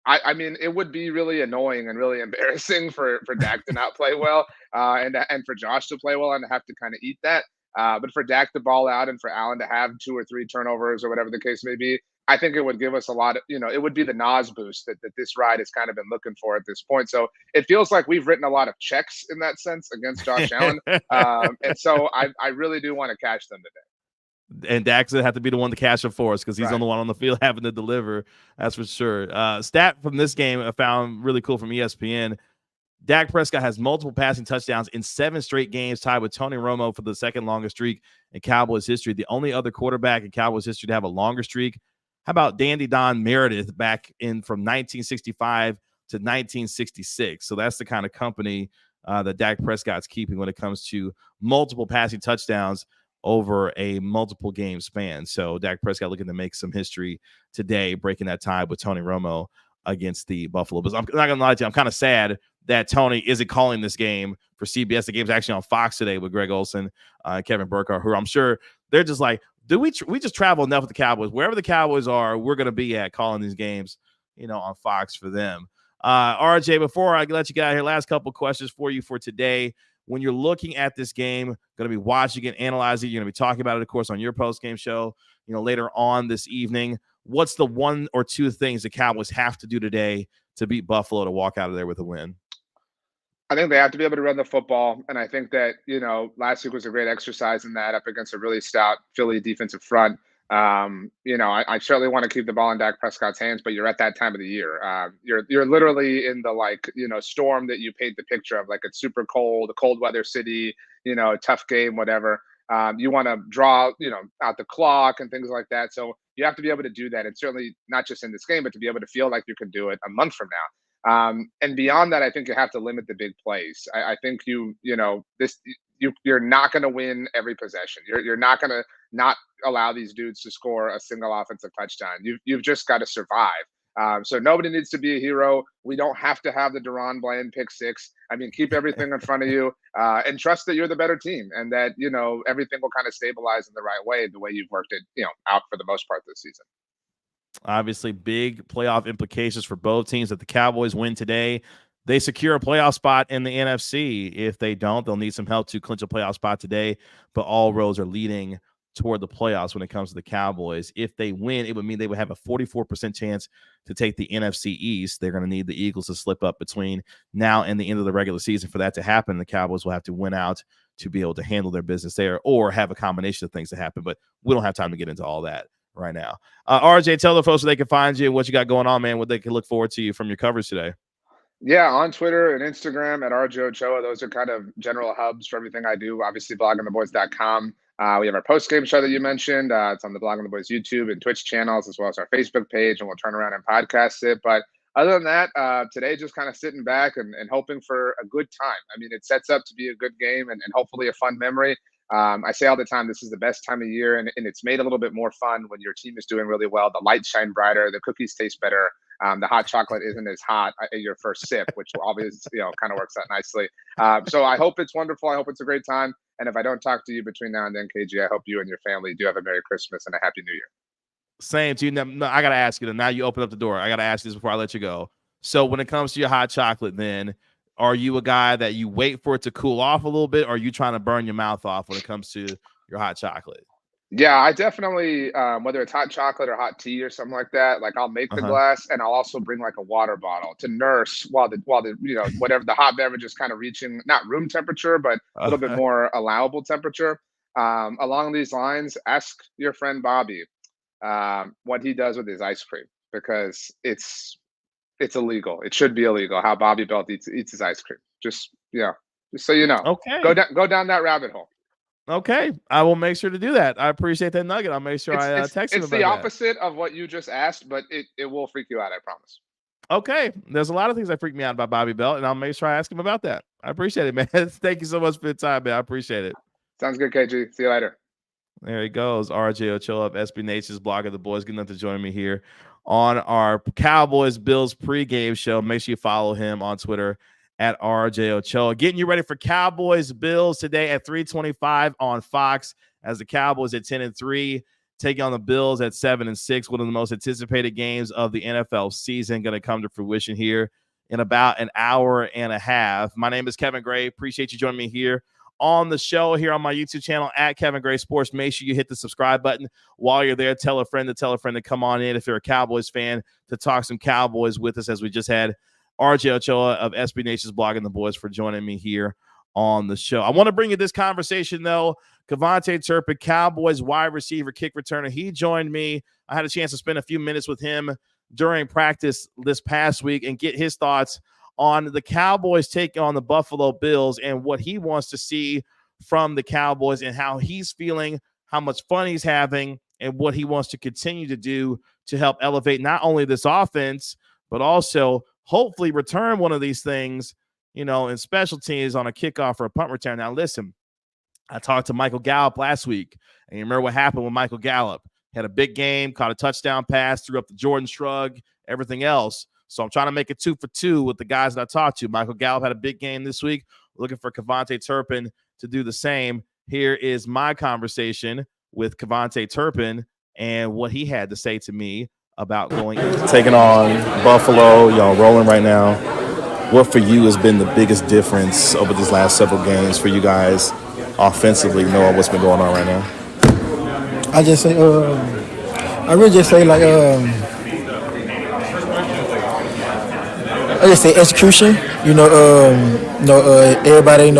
I mean, it would be really annoying and really embarrassing for Dak to not play well, and for Josh to play well and to have to kind of eat that. But for Dak to ball out and for Allen to have 2 or 3 turnovers or whatever the case may be, I think it would give us a lot of, it would be the Nas boost that this ride has kind of been looking for at this point. So it feels like we've written a lot of checks in that sense against Josh Allen. And so I really do want to cash them today. And Dax would have to be the one to cash it for us because he's Right. on the one on the field having to deliver. That's for sure. Stat from this game I found really cool from ESPN. Dak Prescott has multiple passing touchdowns in 7 straight games, tied with Tony Romo for the second longest streak in Cowboys history. The only other quarterback in Cowboys history to have a longer streak. How about Dandy Don Meredith back in from 1965 to 1966? So that's the kind of company that Dak Prescott's keeping when it comes to multiple passing touchdowns over a multiple game span. So Dak Prescott looking to make some history today, breaking that tie with Tony Romo against the Buffalo Bills. I'm not gonna lie to you, I'm kind of sad that Tony isn't calling this game for CBS. The game's actually on Fox today with Greg Olson, Kevin Burkhardt, who I'm sure they're just like, we just travel enough with the Cowboys. Wherever the Cowboys are, we're gonna be at calling these games, on Fox for them. RJ, before I let you get out of here, last couple questions for you for today. When you're looking at this game, going to be watching it, analyzing it, you're going to be talking about it, of course, on your post-game show, later on this evening. What's the 1 or 2 things the Cowboys have to do today to beat Buffalo to walk out of there with a win? I think they have to be able to run the football. And I think that, last week was a great exercise in that up against a really stout Philly defensive front. I certainly want to keep the ball in Dak Prescott's hands, but you're at that time of the year. You're literally in the storm that you paint the picture of, like it's super cold, a cold weather city, tough game, whatever. You want to draw, out the clock and things like that. So you have to be able to do that. And certainly not just in this game, but to be able to feel like you can do it a month from now. And beyond that, I think you have to limit the big plays. I think this you're not going to win every possession. You're not going to not allow these dudes to score a single offensive touchdown. You've just got to survive. So nobody needs to be a hero. We don't have to have the Deron Bland pick six. I mean, keep everything in front of you and trust that you're the better team and that, everything will kind of stabilize in the right way, the way you've worked it, out for the most part this season. Obviously, big playoff implications for both teams. If the Cowboys win today, they secure a playoff spot in the NFC. If they don't, they'll need some help to clinch a playoff spot today. But all roads are leading toward the playoffs when it comes to the Cowboys. If they win, it would mean they would have a 44% chance to take the NFC East. They're going to need the Eagles to slip up between now and the end of the regular season for that to happen. The Cowboys will have to win out to be able to handle their business there, or have a combination of things to happen. But we don't have time to get into all that right now. RJ, tell the folks where they can find you, what you got going on, man, what they can look forward to you from your coverage today. Yeah, on Twitter and Instagram at RJ Ochoa. Those are kind of general hubs for everything I do. Obviously, bloggingtheboys.com. We have our post-game show that you mentioned. It's on the Blogging the Boys YouTube and Twitch channels, as well as our Facebook page, and we'll turn around and podcast it. But other than that, today just kind of sitting back and hoping for a good time. I mean, it sets up to be a good game and hopefully a fun memory. I say all the time, this is the best time of year, and it's made a little bit more fun when your team is doing really well. The lights shine brighter, the cookies taste better. The hot chocolate isn't as hot at your first sip, which obviously, kind of works out nicely. So I hope it's wonderful. I hope it's a great time. And if I don't talk to you between now and then, KG, I hope you and your family do have a Merry Christmas and a Happy New Year. Same to you. No, I got to ask you. Now you open up the door. I got to ask you this before I let you go. So when it comes to your hot chocolate, then, are you a guy that you wait for it to cool off a little bit, or are you trying to burn your mouth off when it comes to your hot chocolate? Yeah, I definitely, whether it's hot chocolate or hot tea or something like that, like I'll make the glass and I'll also bring like a water bottle to nurse while the whatever the hot beverage is kind of reaching, not room temperature, but a little bit more allowable temperature. Along these lines, ask your friend Bobby what he does with his ice cream, because it's illegal. It should be illegal how Bobby Belt eats his ice cream. Just so you know. Okay. Go down that rabbit hole. Okay, I will make sure to do that. I appreciate that nugget. I'll make sure I text him about that. It's the opposite of what you just asked, but it will freak you out, I promise. Okay, there's a lot of things that freak me out about Bobby Belt, and I'll make sure I ask him about that. I appreciate it, man. Thank you so much for your time, man. I appreciate it. Sounds good, KG. See you later. There he goes, RJ Ochoa of SB Nation's Blog of the Boys. Good enough to join me here on our Cowboys Bills pregame show. Make sure you follow him on Twitter at RJ Ochoa. Getting you ready for Cowboys Bills today at 3:25 on Fox, as the Cowboys at 10-3 taking on the Bills at 7-6. One of the most anticipated games of the NFL season, going to come to fruition here in about an hour and a half. My name is Kevin Gray. Appreciate you joining me here on the show here on my YouTube channel at Kevin Gray Sports. Make sure you hit the subscribe button while you're there. Tell a friend to come on in if you're a Cowboys fan, to talk some Cowboys with us, as we just had RJ Ochoa of SB Nation's Blogging the Boys for joining me here on the show. I want to bring you this conversation, though. KaVontae Turpin, Cowboys wide receiver, kick returner. He joined me. I had a chance to spend a few minutes with him during practice this past week and get his thoughts on the Cowboys taking on the Buffalo Bills and what he wants to see from the Cowboys and how he's feeling, how much fun he's having, and what he wants to continue to do to help elevate not only this offense, but also hopefully return one of these things, in special teams on a kickoff or a punt return. Now, listen, I talked to Michael Gallup last week, and you remember what happened with Michael Gallup. Had a big game, caught a touchdown pass, threw up the Jordan shrug, everything else. So I'm trying to make it 2 for 2 with the guys that I talked to. Michael Gallup had a big game this week. Looking for KaVontae Turpin to do the same. Here is my conversation with KaVontae Turpin and what he had to say to me about going into taking on Buffalo, y'all rolling right now. What for you has been the biggest difference over these last several games for you guys offensively, knowing what's been going on right now? I just say, I really just say I just say execution. Everybody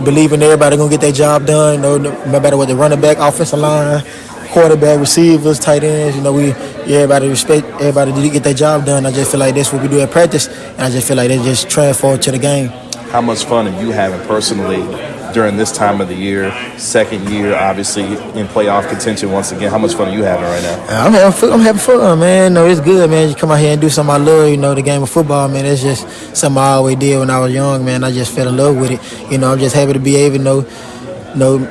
believing everybody gonna get their job done. No matter what, the running back, offensive line, quarterback, receivers, tight ends. Everybody respect everybody to get their job done. I just feel like that's what we do at practice, and I just feel like they just transfer to the game. How much fun are you having personally during this time of the year? Second year, obviously, in playoff contention once again. How much fun are you having right now? I'm having fun, man. No, it's good, man. You come out here and do something I love, the game of football, man. It's just something I always did when I was young, man. I just fell in love with it. I'm just happy to be able,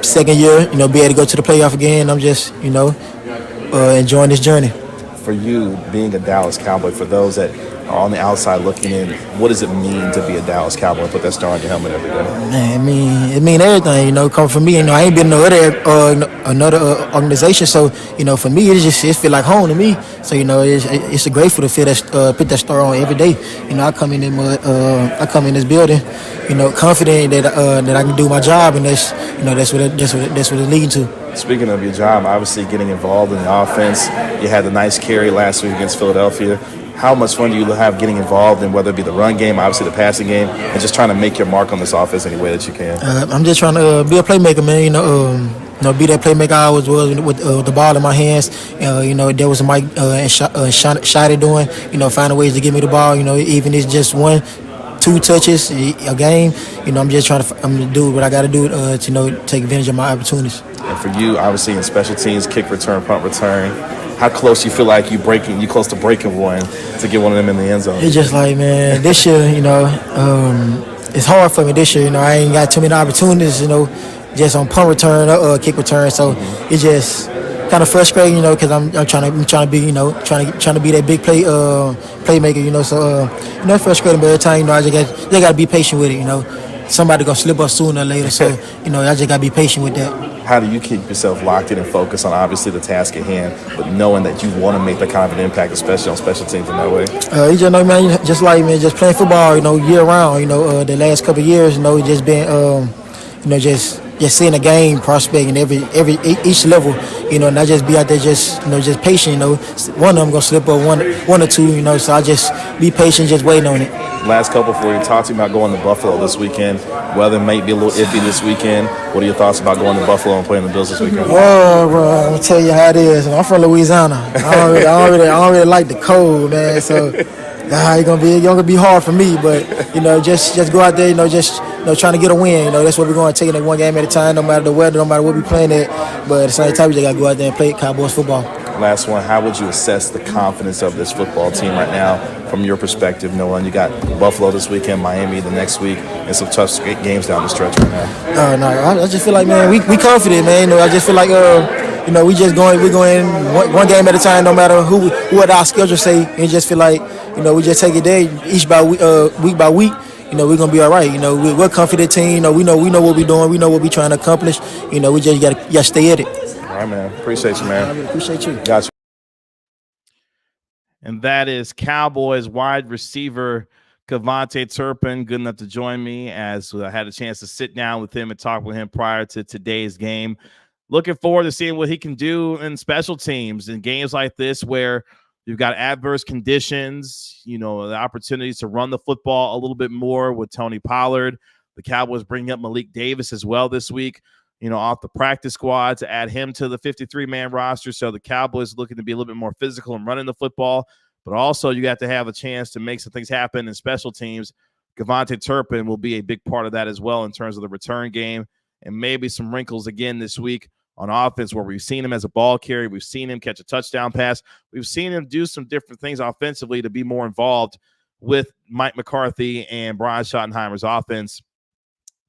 second year, be able to go to the playoff again. I'm just, enjoying this journey. For you, being a Dallas Cowboy, for those that are on the outside looking in, what does it mean to be a Dallas Cowboy and put that star on your helmet every day? Man, it mean everything, coming from me. I ain't been in another organization, so for me, it feel like home to me. So it's grateful to feel that put that star on every day. I come in this building, confident that I can do my job, and that's what it's leading to. Speaking of your job, obviously getting involved in the offense, you had the nice carry last week against Philadelphia. How much fun do you have getting involved in whether it be the run game, obviously the passing game, and just trying to make your mark on this offense any way that you can? I'm just trying to be a playmaker, man. Be that playmaker I always was with the ball in my hands. There was Mike and Shotty doing. Finding ways to give me the ball. Even if it's just 1-2 touches a game. I'm just trying to do what I got to do to take advantage of my opportunities. And for you, obviously in special teams, kick return, punt return, how close you feel like you close to breaking one to get one of them in the end zone? It's just like, man, this year, it's hard for me this year. I ain't got too many opportunities, just on punt return, kick return. So it's just kind of frustrating, because I'm trying to be, trying to be that big playmaker, So frustrating, but every time, I just got to be patient with it, Somebody gonna slip up sooner or later, so I just gotta be patient with that. How do you keep yourself locked in and focused on obviously the task at hand, but knowing that you want to make that kind of an impact, especially on special teams in that way? You just know, man, just playing football, year round, the last couple of years, just been, just seeing a game prospect in each level, not just be out there just patient, one of them gonna slip up one or two, so I just be patient, just waiting on it. Last couple for you, talk to me about going to Buffalo this weekend. Weather might be a little iffy this weekend. What are your thoughts about going to Buffalo and playing the Bills this weekend? Well, bro, I'm gonna tell you how it is. I'm from Louisiana. I don't really like the cold, man. So it's gonna be hard for me. But just go out there, trying to get a win. That's what we're going to take it one game at a time, no matter the weather, no matter what we playing at. But at the same time, we just gotta go out there and play Cowboys football. Last one, how would you assess the confidence of this football team right now from your perspective, knowing you got Buffalo this weekend, Miami the next week, and some tough games down the stretch right now? No, I just feel like, man, we confident, man. I just feel like, we're going one game at a time, no matter what our schedule say, and just feel like, we just take it there week by week. We're gonna be all right. We're a confident team. We know what we're doing. We know what we're trying to accomplish. We just gotta stay at it. All right, man. Appreciate you, man. I really appreciate you. Got you. And that is Cowboys wide receiver KaVontae Turpin, good enough to join me as I had a chance to sit down with him and talk with him prior to today's game. Looking forward to seeing what he can do in special teams in games like this where you've got adverse conditions, the opportunities to run the football a little bit more with Tony Pollard. The Cowboys bringing up Malik Davis as well this week, off the practice squad to add him to the 53-man roster. So the Cowboys looking to be a little bit more physical and running the football, but also you got to have a chance to make some things happen in special teams. KaVontae Turpin will be a big part of that as well in terms of the return game and maybe some wrinkles again this week on offense where we've seen him as a ball carrier. We've seen him catch a touchdown pass. We've seen him do some different things offensively to be more involved with Mike McCarthy and Brian Schottenheimer's offense.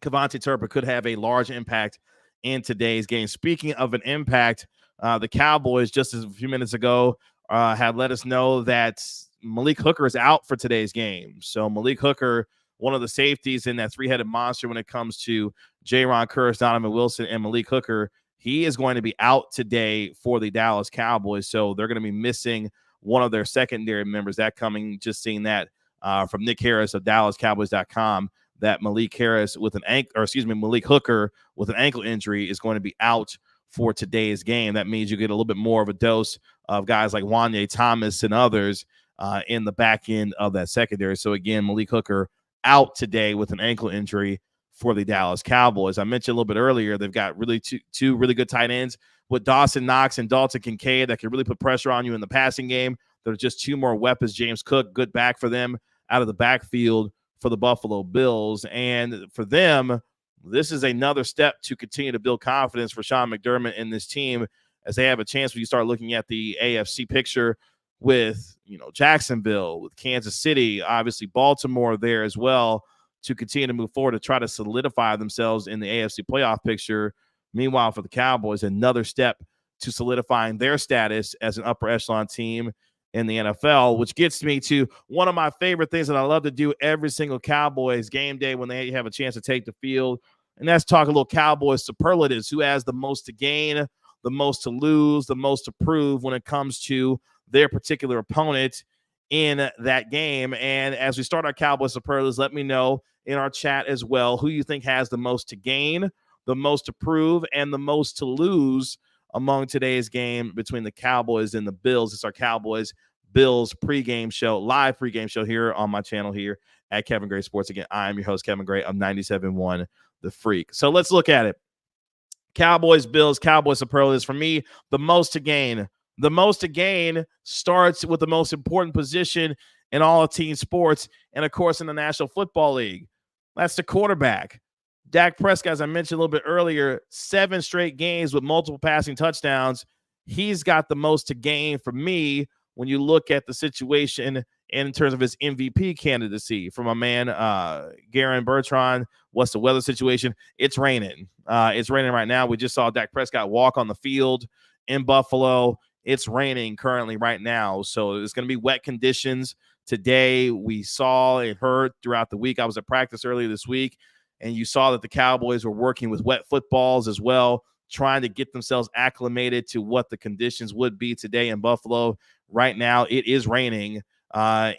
KaVontae Turpin could have a large impact in today's game. Speaking of an impact, the Cowboys just a few minutes ago had let us know that Malik Hooker is out for today's game. So Malik Hooker, one of the safeties in that three-headed monster when it comes to Jaron Curse, Donovan Wilson, and Malik Hooker, he is going to be out today for the Dallas Cowboys. So they're going to be missing one of their secondary members. That coming, just seeing that from Nick Harris of DallasCowboys.com, that Malik Hooker with an ankle injury is going to be out for today's game. That means you get a little bit more of a dose of guys like Wanye Thomas and others in the back end of that secondary. So again, Malik Hooker out today with an ankle injury for the Dallas Cowboys. I mentioned a little bit earlier, they've got really two really good tight ends with Dawson Knox and Dalton Kincaid that can really put pressure on you in the passing game. There's just two more weapons. James Cook, good back for them out of the backfield for the Buffalo Bills. And for them, this is another step to continue to build confidence for Sean McDermott and this team as they have a chance when you start looking at the AFC picture with, Jacksonville, with Kansas City, obviously Baltimore there as well, to continue to move forward to try to solidify themselves in the AFC playoff picture. Meanwhile, for the Cowboys, another step to solidifying their status as an upper echelon team in the NFL, which gets me to one of my favorite things that I love to do every single Cowboys game day when they have a chance to take the field, and that's talk a little Cowboys superlatives. Who has the most to gain, the most to lose, the most to prove when it comes to their particular opponent in that game? And as we start our Cowboys superlatives, let me know in our chat as well who you think has the most to gain, the most to prove, and the most to lose among today's game between the Cowboys and the Bills. It's our Cowboys Bills pregame show, live pregame show here on my channel here at Kevin Gray Sports. Again, I am your host, Kevin Gray of 97.1 The Freak. So let's look at it. Cowboys, Bills, Cowboys superlatives. For me, the most to gain. The most to gain starts with the most important position in all of team sports, and of course in the National Football League. That's the quarterback. Dak Prescott, as I mentioned a little bit earlier, 7 straight games with multiple passing touchdowns. He's got the most to gain for me when you look at the situation in terms of his MVP candidacy. From my man, Garen Bertrand, what's the weather situation? It's raining. It's raining right now. We just saw Dak Prescott walk on the field in Buffalo. It's raining currently right now. So it's going to be wet conditions today. We saw and heard throughout the week. I was at practice earlier this week, and you saw that the Cowboys were working with wet footballs as well, trying to get themselves acclimated to what the conditions would be today in Buffalo. Right now, it is raining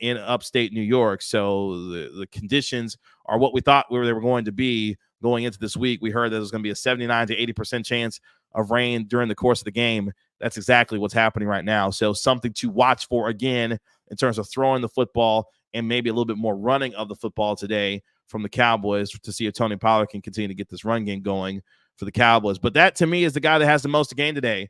in upstate New York. So the conditions are what we thought they were going to be going into this week. We heard that there's going to be a 79 to 80% chance of rain during the course of the game. That's exactly what's happening right now. So something to watch for again in terms of throwing the football and maybe a little bit more running of the football today from the Cowboys to see if Tony Pollard can continue to get this run game going for the Cowboys. But that, to me, is the guy that has the most to gain today,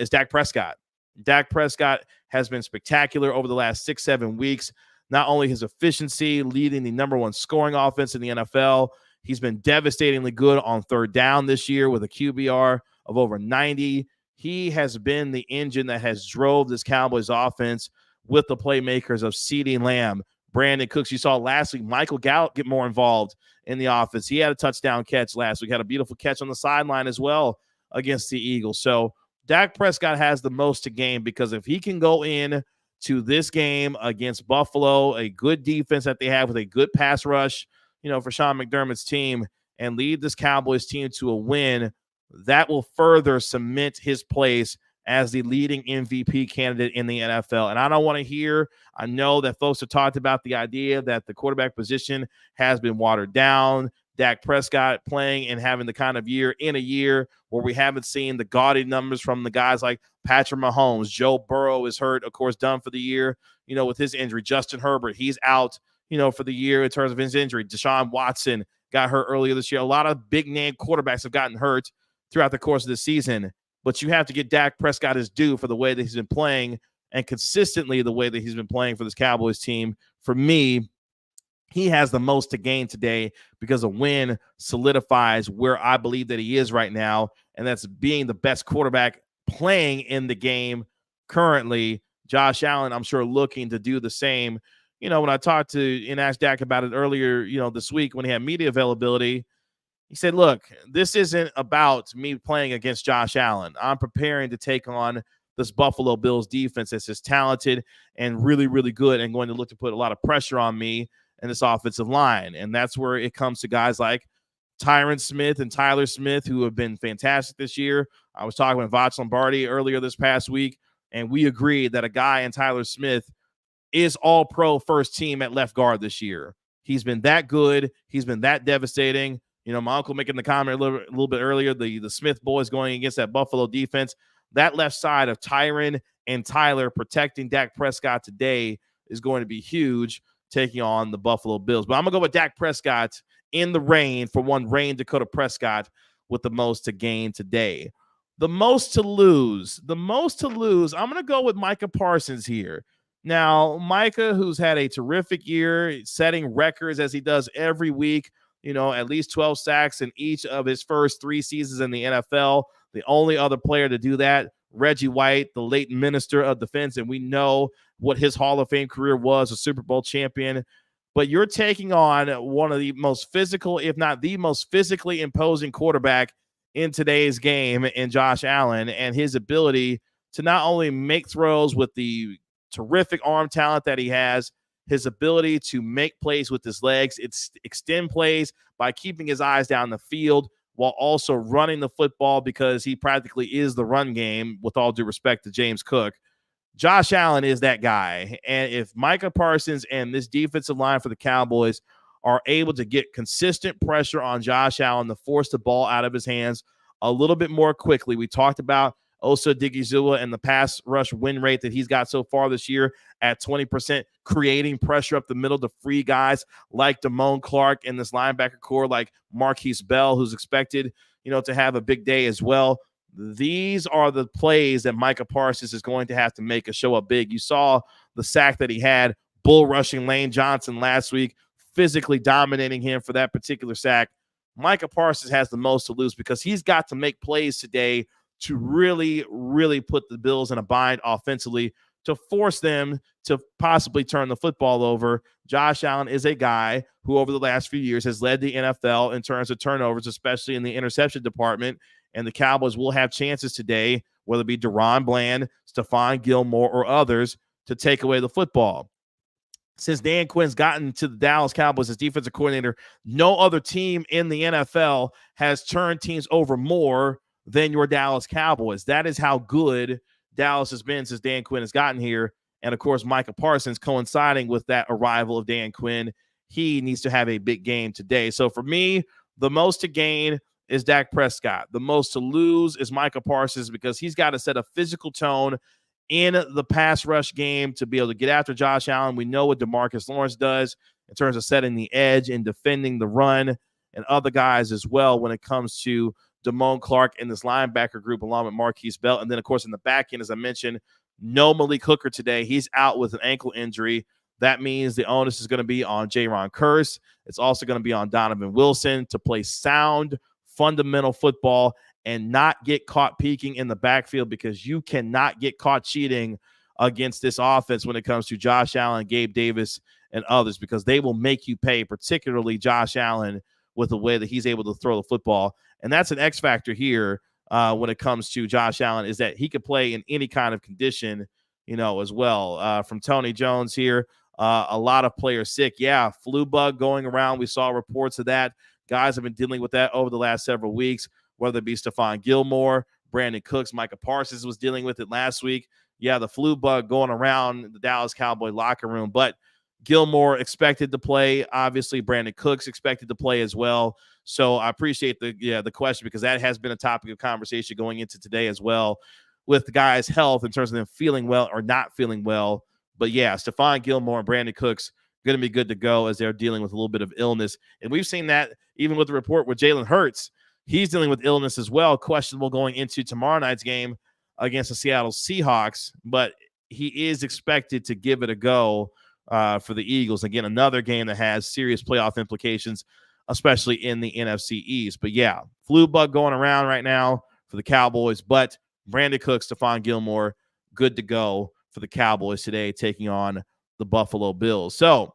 is Dak Prescott. Dak Prescott has been spectacular over the last 6-7 weeks. Not only his efficiency, leading the #1 scoring offense in the NFL, he's been devastatingly good on third down this year with a QBR of over 90. He has been the engine that has drove this Cowboys offense with the playmakers of CeeDee Lamb, Brandon Cooks. You saw last week Michael Gallup get more involved in the offense. He had a touchdown catch last week, had a beautiful catch on the sideline as well against the Eagles. So Dak Prescott has the most to gain, because if he can go in to this game against Buffalo, a good defense that they have with a good pass rush, for Sean McDermott's team, and lead this Cowboys team to a win, that will further cement his place as the leading MVP candidate in the NFL. And I don't want to hear, I know that folks have talked about the idea that the quarterback position has been watered down. Dak Prescott playing and having the kind of year in a year where we haven't seen the gaudy numbers from the guys like Patrick Mahomes. Joe Burrow is hurt, of course, done for the year, with his injury. Justin Herbert, he's out, for the year in terms of his injury. Deshaun Watson got hurt earlier this year. A lot of big-name quarterbacks have gotten hurt throughout the course of the season. But you have to get Dak Prescott his due for the way that he's been playing, and consistently the way that he's been playing for this Cowboys team. For me, he has the most to gain today, because a win solidifies where I believe that he is right now, and that's being the best quarterback playing in the game currently. Josh Allen, I'm sure, looking to do the same. When I talked to and asked Dak about it earlier, this week when he had media availability, he said, look, this isn't about me playing against Josh Allen. I'm preparing to take on this Buffalo Bills defense that's just talented and really, really good, and going to look to put a lot of pressure on me and this offensive line. And that's where it comes to guys like Tyron Smith and Tyler Smith, who have been fantastic this year. I was talking with Voch Lombardi earlier this past week, and we agreed that a guy in Tyler Smith is all-pro first team at left guard this year. He's been that good. He's been that devastating. My uncle making the comment a little bit earlier, the Smith boys going against that Buffalo defense. That left side of Tyron and Tyler protecting Dak Prescott today is going to be huge, taking on the Buffalo Bills. But I'm going to go with Dak Prescott in the rain for one Rain Dakota Prescott with the most to gain today. The most to lose. I'm going to go with Micah Parsons here. Now, Micah, who's had a terrific year, setting records as he does every week, at least 12 sacks in each of his first 3 seasons in the NFL. The only other player to do that, Reggie White, the late minister of defense, and we know what his Hall of Fame career was, a Super Bowl champion. But you're taking on one of the most physical, if not the most physically imposing quarterback in today's game in Josh Allen and his ability to not only make throws with the terrific arm talent that he has, his ability to make plays with his legs, extend plays by keeping his eyes down the field while also running the football because he practically is the run game, with all due respect to James Cook. Josh Allen is that guy. And if Micah Parsons and this defensive line for the Cowboys are able to get consistent pressure on Josh Allen to force the ball out of his hands a little bit more quickly. We talked about Osa Digizua and the pass rush win rate that he's got so far this year at 20%, creating pressure up the middle to free guys like Damone Clark and this linebacker core like Marquise Bell, who's expected, to have a big day as well. These are the plays that Micah Parsons is going to have to make a show up big. You saw the sack that he had, bull rushing Lane Johnson last week, physically dominating him for that particular sack. Micah Parsons has the most to lose because he's got to make plays today to really, really put the Bills in a bind offensively to force them to possibly turn the football over. Josh Allen is a guy who over the last few years has led the NFL in terms of turnovers, especially in the interception department. And the Cowboys will have chances today, whether it be Deron Bland, Stephon Gilmore, or others, to take away the football. Since Dan Quinn's gotten to the Dallas Cowboys as defensive coordinator, no other team in the NFL has turned teams over more than your Dallas Cowboys. That is how good Dallas has been since Dan Quinn has gotten here. And, of course, Micah Parsons coinciding with that arrival of Dan Quinn. He needs to have a big game today. So, for me, the most to gain is Dak Prescott. The most to lose is Micah Parsons because he's got to set a physical tone in the pass rush game to be able to get after Josh Allen. We know what DeMarcus Lawrence does in terms of setting the edge and defending the run, and other guys as well when it comes to Damone Clark and this linebacker group along with Marquise Bell. And then, of course, in the back end, as I mentioned, no Malik Hooker today. He's out with an ankle injury. That means the onus is going to be on Jaron Kearse. It's also going to be on Donovan Wilson to play sound, fundamental football and not get caught peeking in the backfield, because you cannot get caught cheating against this offense when it comes to Josh Allen, Gabe Davis, and others, because they will make you pay, particularly Josh Allen, with the way that he's able to throw the football. And that's an X factor here when it comes to Josh Allen, is that he could play in any kind of condition, as well. From Tony Jones here, a lot of players sick. Yeah, flu bug going around. We saw reports of that. Guys have been dealing with that over the last several weeks, whether it be Stephon Gilmore, Brandon Cooks, Micah Parsons was dealing with it last week. Yeah, the flu bug going around the Dallas Cowboy locker room, but Gilmore expected to play. Obviously, Brandon Cooks expected to play as well. So I appreciate the question, because that has been a topic of conversation going into today as well, with the guys' health in terms of them feeling well or not feeling well. But yeah, Stephon Gilmore and Brandon Cooks going to be good to go as they're dealing with a little bit of illness. And we've seen that even with the report with Jalen Hurts. He's dealing with illness as well, questionable going into tomorrow night's game against the Seattle Seahawks. But he is expected to give it a go for the Eagles. Again, another game that has serious playoff implications, especially in the NFC East. But yeah, flu bug going around right now for the Cowboys. But Brandon Cooks, Stephon Gilmore, good to go for the Cowboys today, taking on the Buffalo Bills. So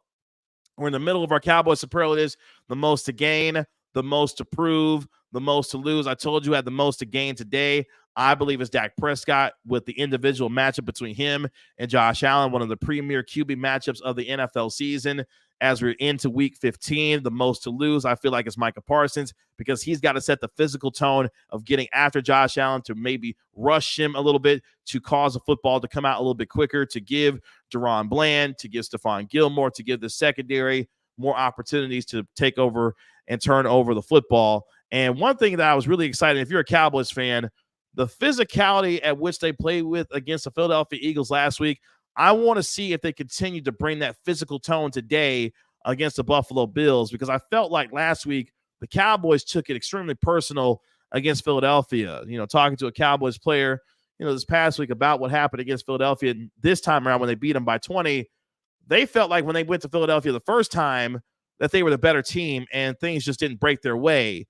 we're in the middle of our Cowboys Superlatives. The most to gain, the most to prove, the most to lose. I told you I had the most to gain today. I believe it's Dak Prescott, with the individual matchup between him and Josh Allen, one of the premier QB matchups of the NFL season. As we're into week 15, the most to lose, I feel like it's Micah Parsons, because he's got to set the physical tone of getting after Josh Allen, to maybe rush him a little bit, to cause the football to come out a little bit quicker, to give Deron Bland, to give Stephon Gilmore, to give the secondary more opportunities to take over and turn over the football. And one thing that I was really excited, if you're a Cowboys fan, the physicality at which they played with against the Philadelphia Eagles last week, I want to see if they continue to bring that physical tone today against the Buffalo Bills, because I felt like last week the Cowboys took it extremely personal against Philadelphia. Talking to a Cowboys player, this past week about what happened against Philadelphia, and this time around when they beat them by 20, they felt like when they went to Philadelphia the first time that they were the better team and things just didn't break their way.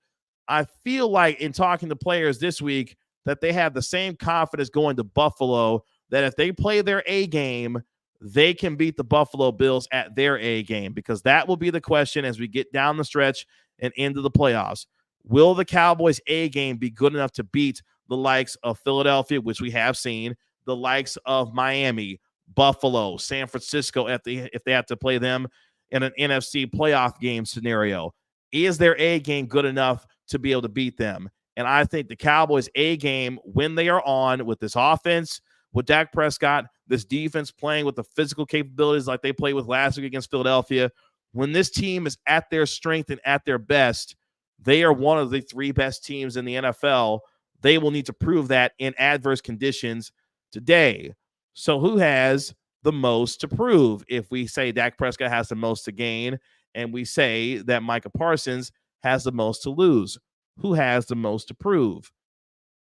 I feel like in talking to players this week that they have the same confidence going to Buffalo, that if they play their A game, they can beat the Buffalo Bills at their A game, because that will be the question as we get down the stretch and into the playoffs. Will the Cowboys A game be good enough to beat the likes of Philadelphia, which we have seen, the likes of Miami, Buffalo, San Francisco, if they have to play them in an NFC playoff game scenario? Is their A game good enough to be able to beat them? And I think the Cowboys A game, when they are on with this offense, with Dak Prescott, this defense playing with the physical capabilities like they played with last week against Philadelphia, when this team is at their strength and at their best, they are one of the 3 best teams in the NFL. They will need to prove that in adverse conditions today. So who has the most to prove? If we say Dak Prescott has the most to gain and we say that Micah Parsons has the most to lose, who has the most to prove?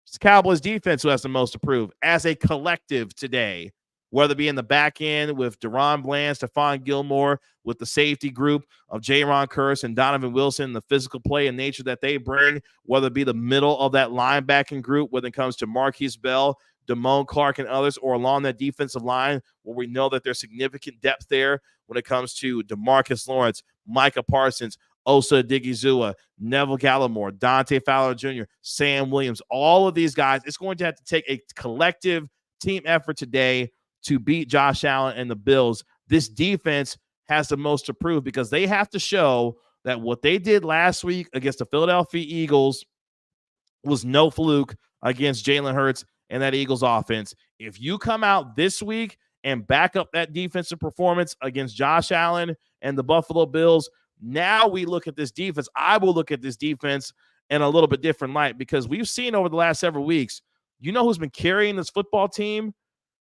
It's the Cowboys defense who has the most to prove as a collective today, whether it be in the back end with Deron Bland, Stephon Gilmore, with the safety group of Jaron Kearse and Donovan Wilson, the physical play and nature that they bring, whether it be the middle of that linebacking group when it comes to Marquise Bell, Damone Clark, and others, or along that defensive line where we know that there's significant depth there when it comes to DeMarcus Lawrence, Micah Parsons, Osa Odigizua, Neville Gallimore, Dante Fowler Jr., Sam Williams, all of these guys. It's going to have to take a collective team effort today to beat Josh Allen and the Bills. This defense has the most to prove because they have to show that what they did last week against the Philadelphia Eagles was no fluke against Jalen Hurts and that Eagles offense. If you come out this week and back up that defensive performance against Josh Allen and the Buffalo Bills, now we look at this defense. I will look at this defense in a little bit different light because we've seen over the last several weeks, you know who's been carrying this football team?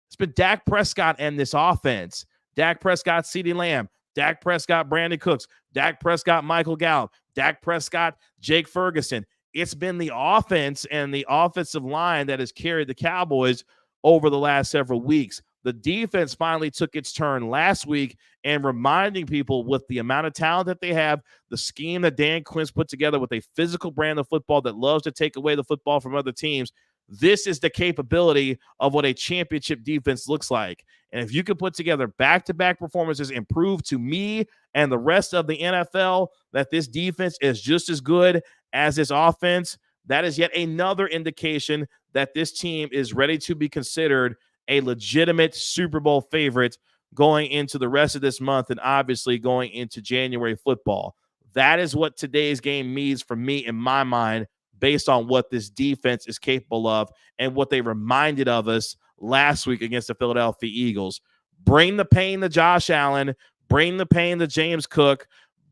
It's been Dak Prescott and this offense. Dak Prescott, CeeDee Lamb. Dak Prescott, Brandon Cooks. Dak Prescott, Michael Gallup. Dak Prescott, Jake Ferguson. It's been the offense and the offensive line that has carried the Cowboys over the last several weeks. The defense finally took its turn last week and reminding people with the amount of talent that they have, the scheme that Dan Quinn's put together with a physical brand of football that loves to take away the football from other teams. This is the capability of what a championship defense looks like. And if you can put together back-to-back performances and prove to me and the rest of the NFL that this defense is just as good as this offense, that is yet another indication that this team is ready to be considered a legitimate Super Bowl favorite going into the rest of this month and obviously going into January football. That is what today's game means for me in my mind, based on what this defense is capable of and what they reminded of us last week against the Philadelphia Eagles. Bring the pain to Josh Allen. Bring the pain to James Cook.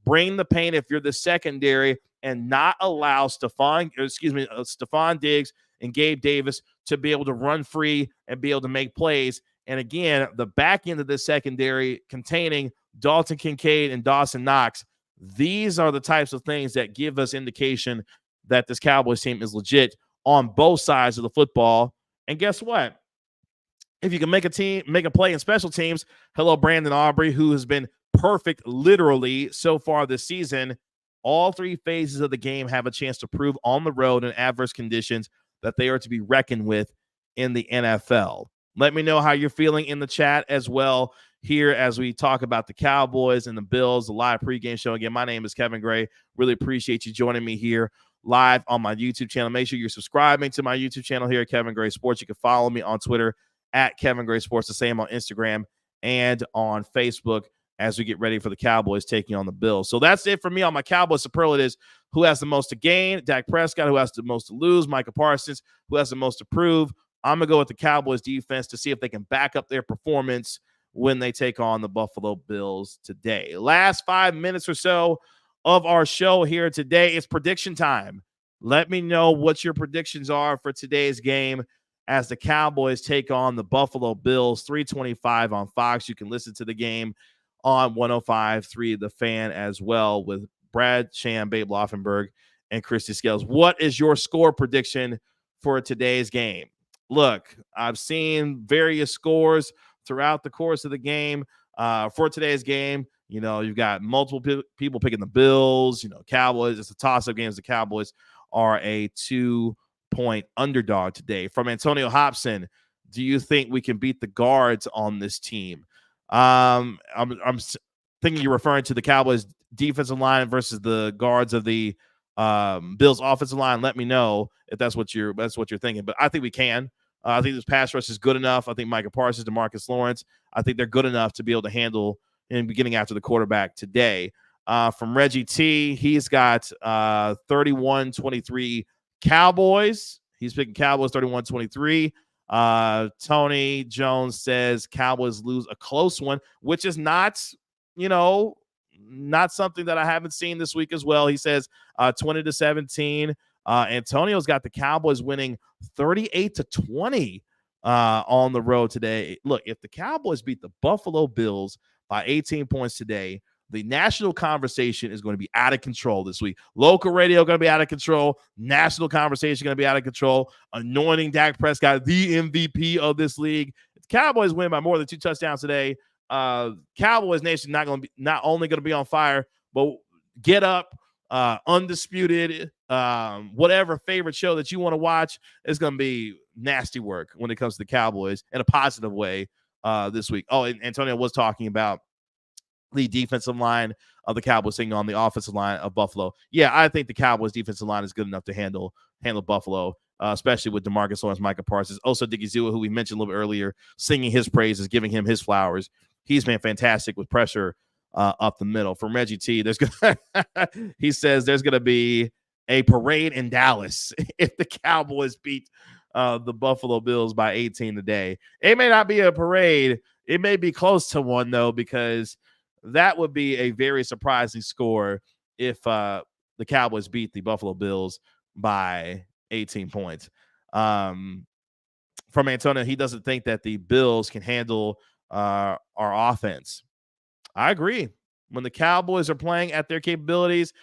Bring the pain if you're the secondary and not allow Stephon Diggs and Gabe Davis to be able to run free and be able to make plays. And again, the back end of the secondary containing Dalton Kincaid and Dawson Knox, these are the types of things that give us indication that this Cowboys team is legit on both sides of the football. And guess what? If you can make a play in special teams, hello, Brandon Aubrey, who has been perfect literally so far this season. All 3 phases of the game have a chance to prove on the road in adverse conditions that they are to be reckoned with in the NFL. Let me know how you're feeling in the chat as well here as we talk about the Cowboys and the Bills, the live pregame show. Again, my name is Kevin Gray. Really appreciate you joining me here live on my YouTube channel. Make sure you're subscribing to my YouTube channel here at Kevin Gray Sports. You can follow me on Twitter at Kevin Gray Sports, the same on Instagram and on Facebook as we get ready for the Cowboys taking on the Bills. So that's it for me on my Cowboys Superlatives. Who has the most to gain? Dak Prescott. Who has the most to lose? Micah Parsons. Who has the most to prove? I'm going to go with the Cowboys defense to see if they can back up their performance when they take on the Buffalo Bills today. Last 5 minutes or so of our show here today. It's prediction time. Let me know what your predictions are for today's game as the Cowboys take on the Buffalo Bills. 3:25 on Fox. You can listen to the game on 105.3 The Fan as well with Brad Sham, Babe Laufenberg, and Christy Scales. What is your score prediction for today's game? Look, I've seen various scores throughout the course of the game. For today's game, you know, you've got multiple people picking the Bills, Cowboys. It's a toss-up game as the Cowboys are a 2-point underdog today. From Antonio Hobson, do you think we can beat the guards on this team? I'm thinking you're referring to the Cowboys defensive line versus the guards of the Bills offensive line, let me know if that's what you're thinking. But I think we can. I think this pass rush is good enough. I think Micah Parsons, DeMarcus Lawrence, I think they're good enough to be able to handle in beginning after the quarterback today. From Reggie T, he's got 31-23 Cowboys. He's picking Cowboys 31-23. Tony Jones says Cowboys lose a close one, which is not something that I haven't seen this week as well. He says 20-17. Antonio's got the Cowboys winning 38-20 on the road today. Look, if the Cowboys beat the Buffalo Bills by 18 points today, the national conversation is going to be out of control this week. Local radio going to be out of control. National conversation going to be out of control. Anointing Dak Prescott the MVP of this league. If the Cowboys win by more than 2 touchdowns today, Cowboys Nation not only going to be on fire, but get up, undisputed, whatever favorite show that you want to watch is going to be nasty work when it comes to the Cowboys in a positive way this week. Oh, and Antonio was talking about the defensive line of the Cowboys taking on the offensive line of Buffalo. Yeah, I think the Cowboys defensive line is good enough to handle Buffalo, especially with DeMarcus Lawrence, Micah Parsons. Also, Dickey Zua, who we mentioned a little bit earlier, singing his praises, giving him his flowers. He's been fantastic with pressure up the middle. From Reggie T, he says there's going to be a parade in Dallas if the Cowboys beat the Buffalo Bills by 18 today. It may not be a parade. It may be close to one, though, because that would be a very surprising score if the Cowboys beat the Buffalo Bills by 18 points. From Antonio, he doesn't think that the Bills can handle our offense. I agree. When the Cowboys are playing at their capabilities,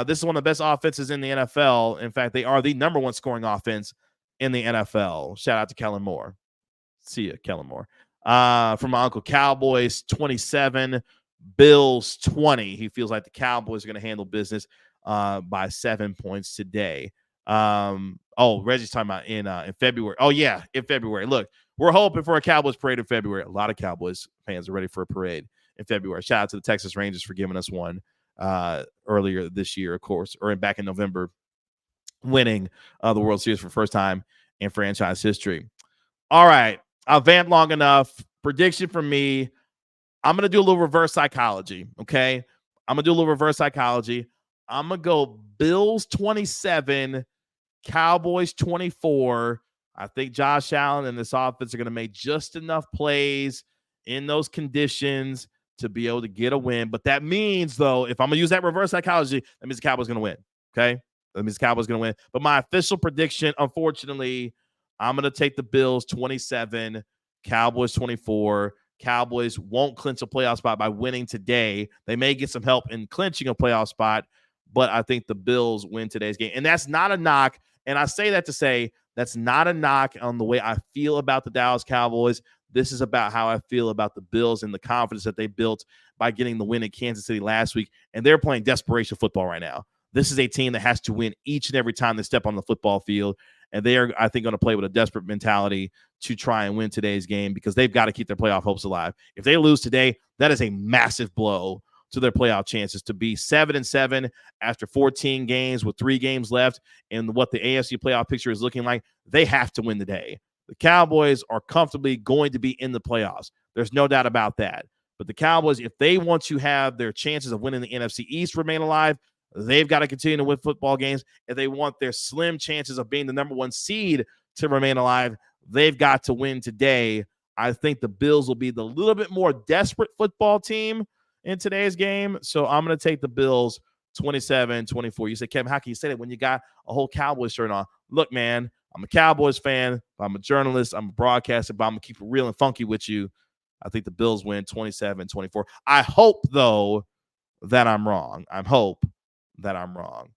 this is one of the best offenses in the NFL. In fact, they are the number 1 scoring offense in the NFL. Shout out to Kellen Moore. See ya, Kellen Moore. From my uncle, Cowboys 27, Bills 20. He feels like the Cowboys are going to handle business by 7 points today. Reggie's talking about in February. Oh, yeah, in February. Look, we're hoping for a Cowboys parade in February. A lot of Cowboys fans are ready for a parade in February. Shout out to the Texas Rangers for giving us one earlier this year, of course, or back in November, winning the World Series for the first time in franchise history. All right, I've vamped long enough. Prediction from me. I'm going to do a little reverse psychology, okay? I'm going to do a little reverse psychology. I'm going to go Bills 27, Cowboys 24. I think Josh Allen and this offense are going to make just enough plays in those conditions to be able to get a win. But that means, though, if I'm going to use that reverse psychology, that means the Cowboys going to win, okay? That means the Cowboys going to win. But my official prediction, unfortunately, I'm going to take the Bills 27, Cowboys 24. Cowboys won't clinch a playoff spot by winning today. They may get some help in clinching a playoff spot, but I think the Bills win today's game. And that's not a knock. And I say that to say that's not a knock on the way I feel about the Dallas Cowboys. This is about how I feel about the Bills and the confidence that they built by getting the win in Kansas City last week. And they're playing desperation football right now. This is a team that has to win each and every time they step on the football field. And they are, I think, going to play with a desperate mentality to try and win today's game because they've got to keep their playoff hopes alive. If they lose today, that is a massive blow to their playoff chances to be 7-7 after 14 games with 3 games left. And what the AFC playoff picture is looking like, they have to win the day. The Cowboys are comfortably going to be in the playoffs. There's no doubt about that. But the Cowboys, if they want to have their chances of winning the NFC East remain alive, they've got to continue to win football games. If they want their slim chances of being the number 1 seed to remain alive, they've got to win today. I think the Bills will be the little bit more desperate football team in today's game. So I'm going to take the Bills 27-24. You say, Kevin, how can you say that when you got a whole Cowboys shirt on? Look, man, I'm a Cowboys fan. I'm a journalist. I'm a broadcaster, but I'm going to keep it real and funky with you. I think the Bills win 27-24. I hope, though, that I'm wrong. I hope that I'm wrong.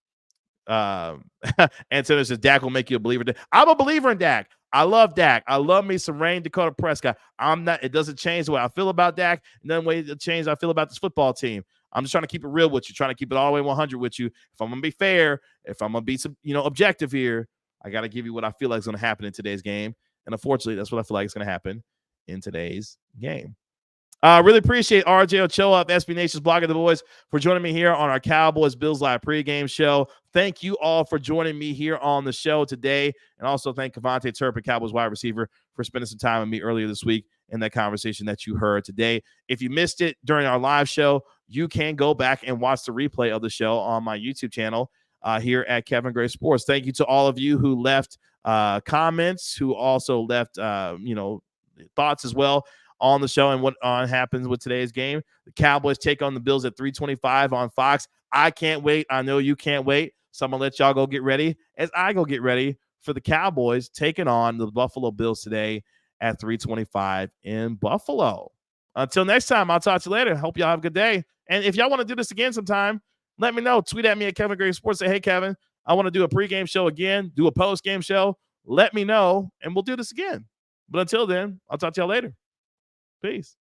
Antonio says Dak will make you a believer. I'm a believer in Dak. I love Dak. I love me some Rain Dakota Prescott. It doesn't change the way I feel about Dak. It doesn't way it change I feel about this football team. I'm just trying to keep it real with you, trying to keep it all the way 100 with you. If I'm gonna be fair, if I'm gonna be some, objective here, I gotta give you what I feel like is gonna happen in today's game. And unfortunately, that's what I feel like is gonna happen in today's game. Really appreciate RJ Ochoa of SB Nation's Blog of the Boys for joining me here on our Cowboys Bills Live pregame show. Thank you all for joining me here on the show today. And also thank KaVontae Turpin, Cowboys wide receiver, for spending some time with me earlier this week in that conversation that you heard today. If you missed it during our live show, you can go back and watch the replay of the show on my YouTube channel here at Kevin Gray Sports. Thank you to all of you who left comments, who also left, thoughts as well on the show and what happens with today's game. The Cowboys take on the Bills at 3:25 on Fox. I can't wait. I know you can't wait. So I'm going to let y'all go get ready as I go get ready for the Cowboys taking on the Buffalo Bills today at 3:25 in Buffalo. Until next time, I'll talk to you later. Hope y'all have a good day. And if y'all want to do this again sometime, let me know. Tweet at me at Kevin Gray Sports. Say, hey, Kevin, I want to do a pregame show again, do a postgame show. Let me know, and we'll do this again. But until then, I'll talk to y'all later. Peace.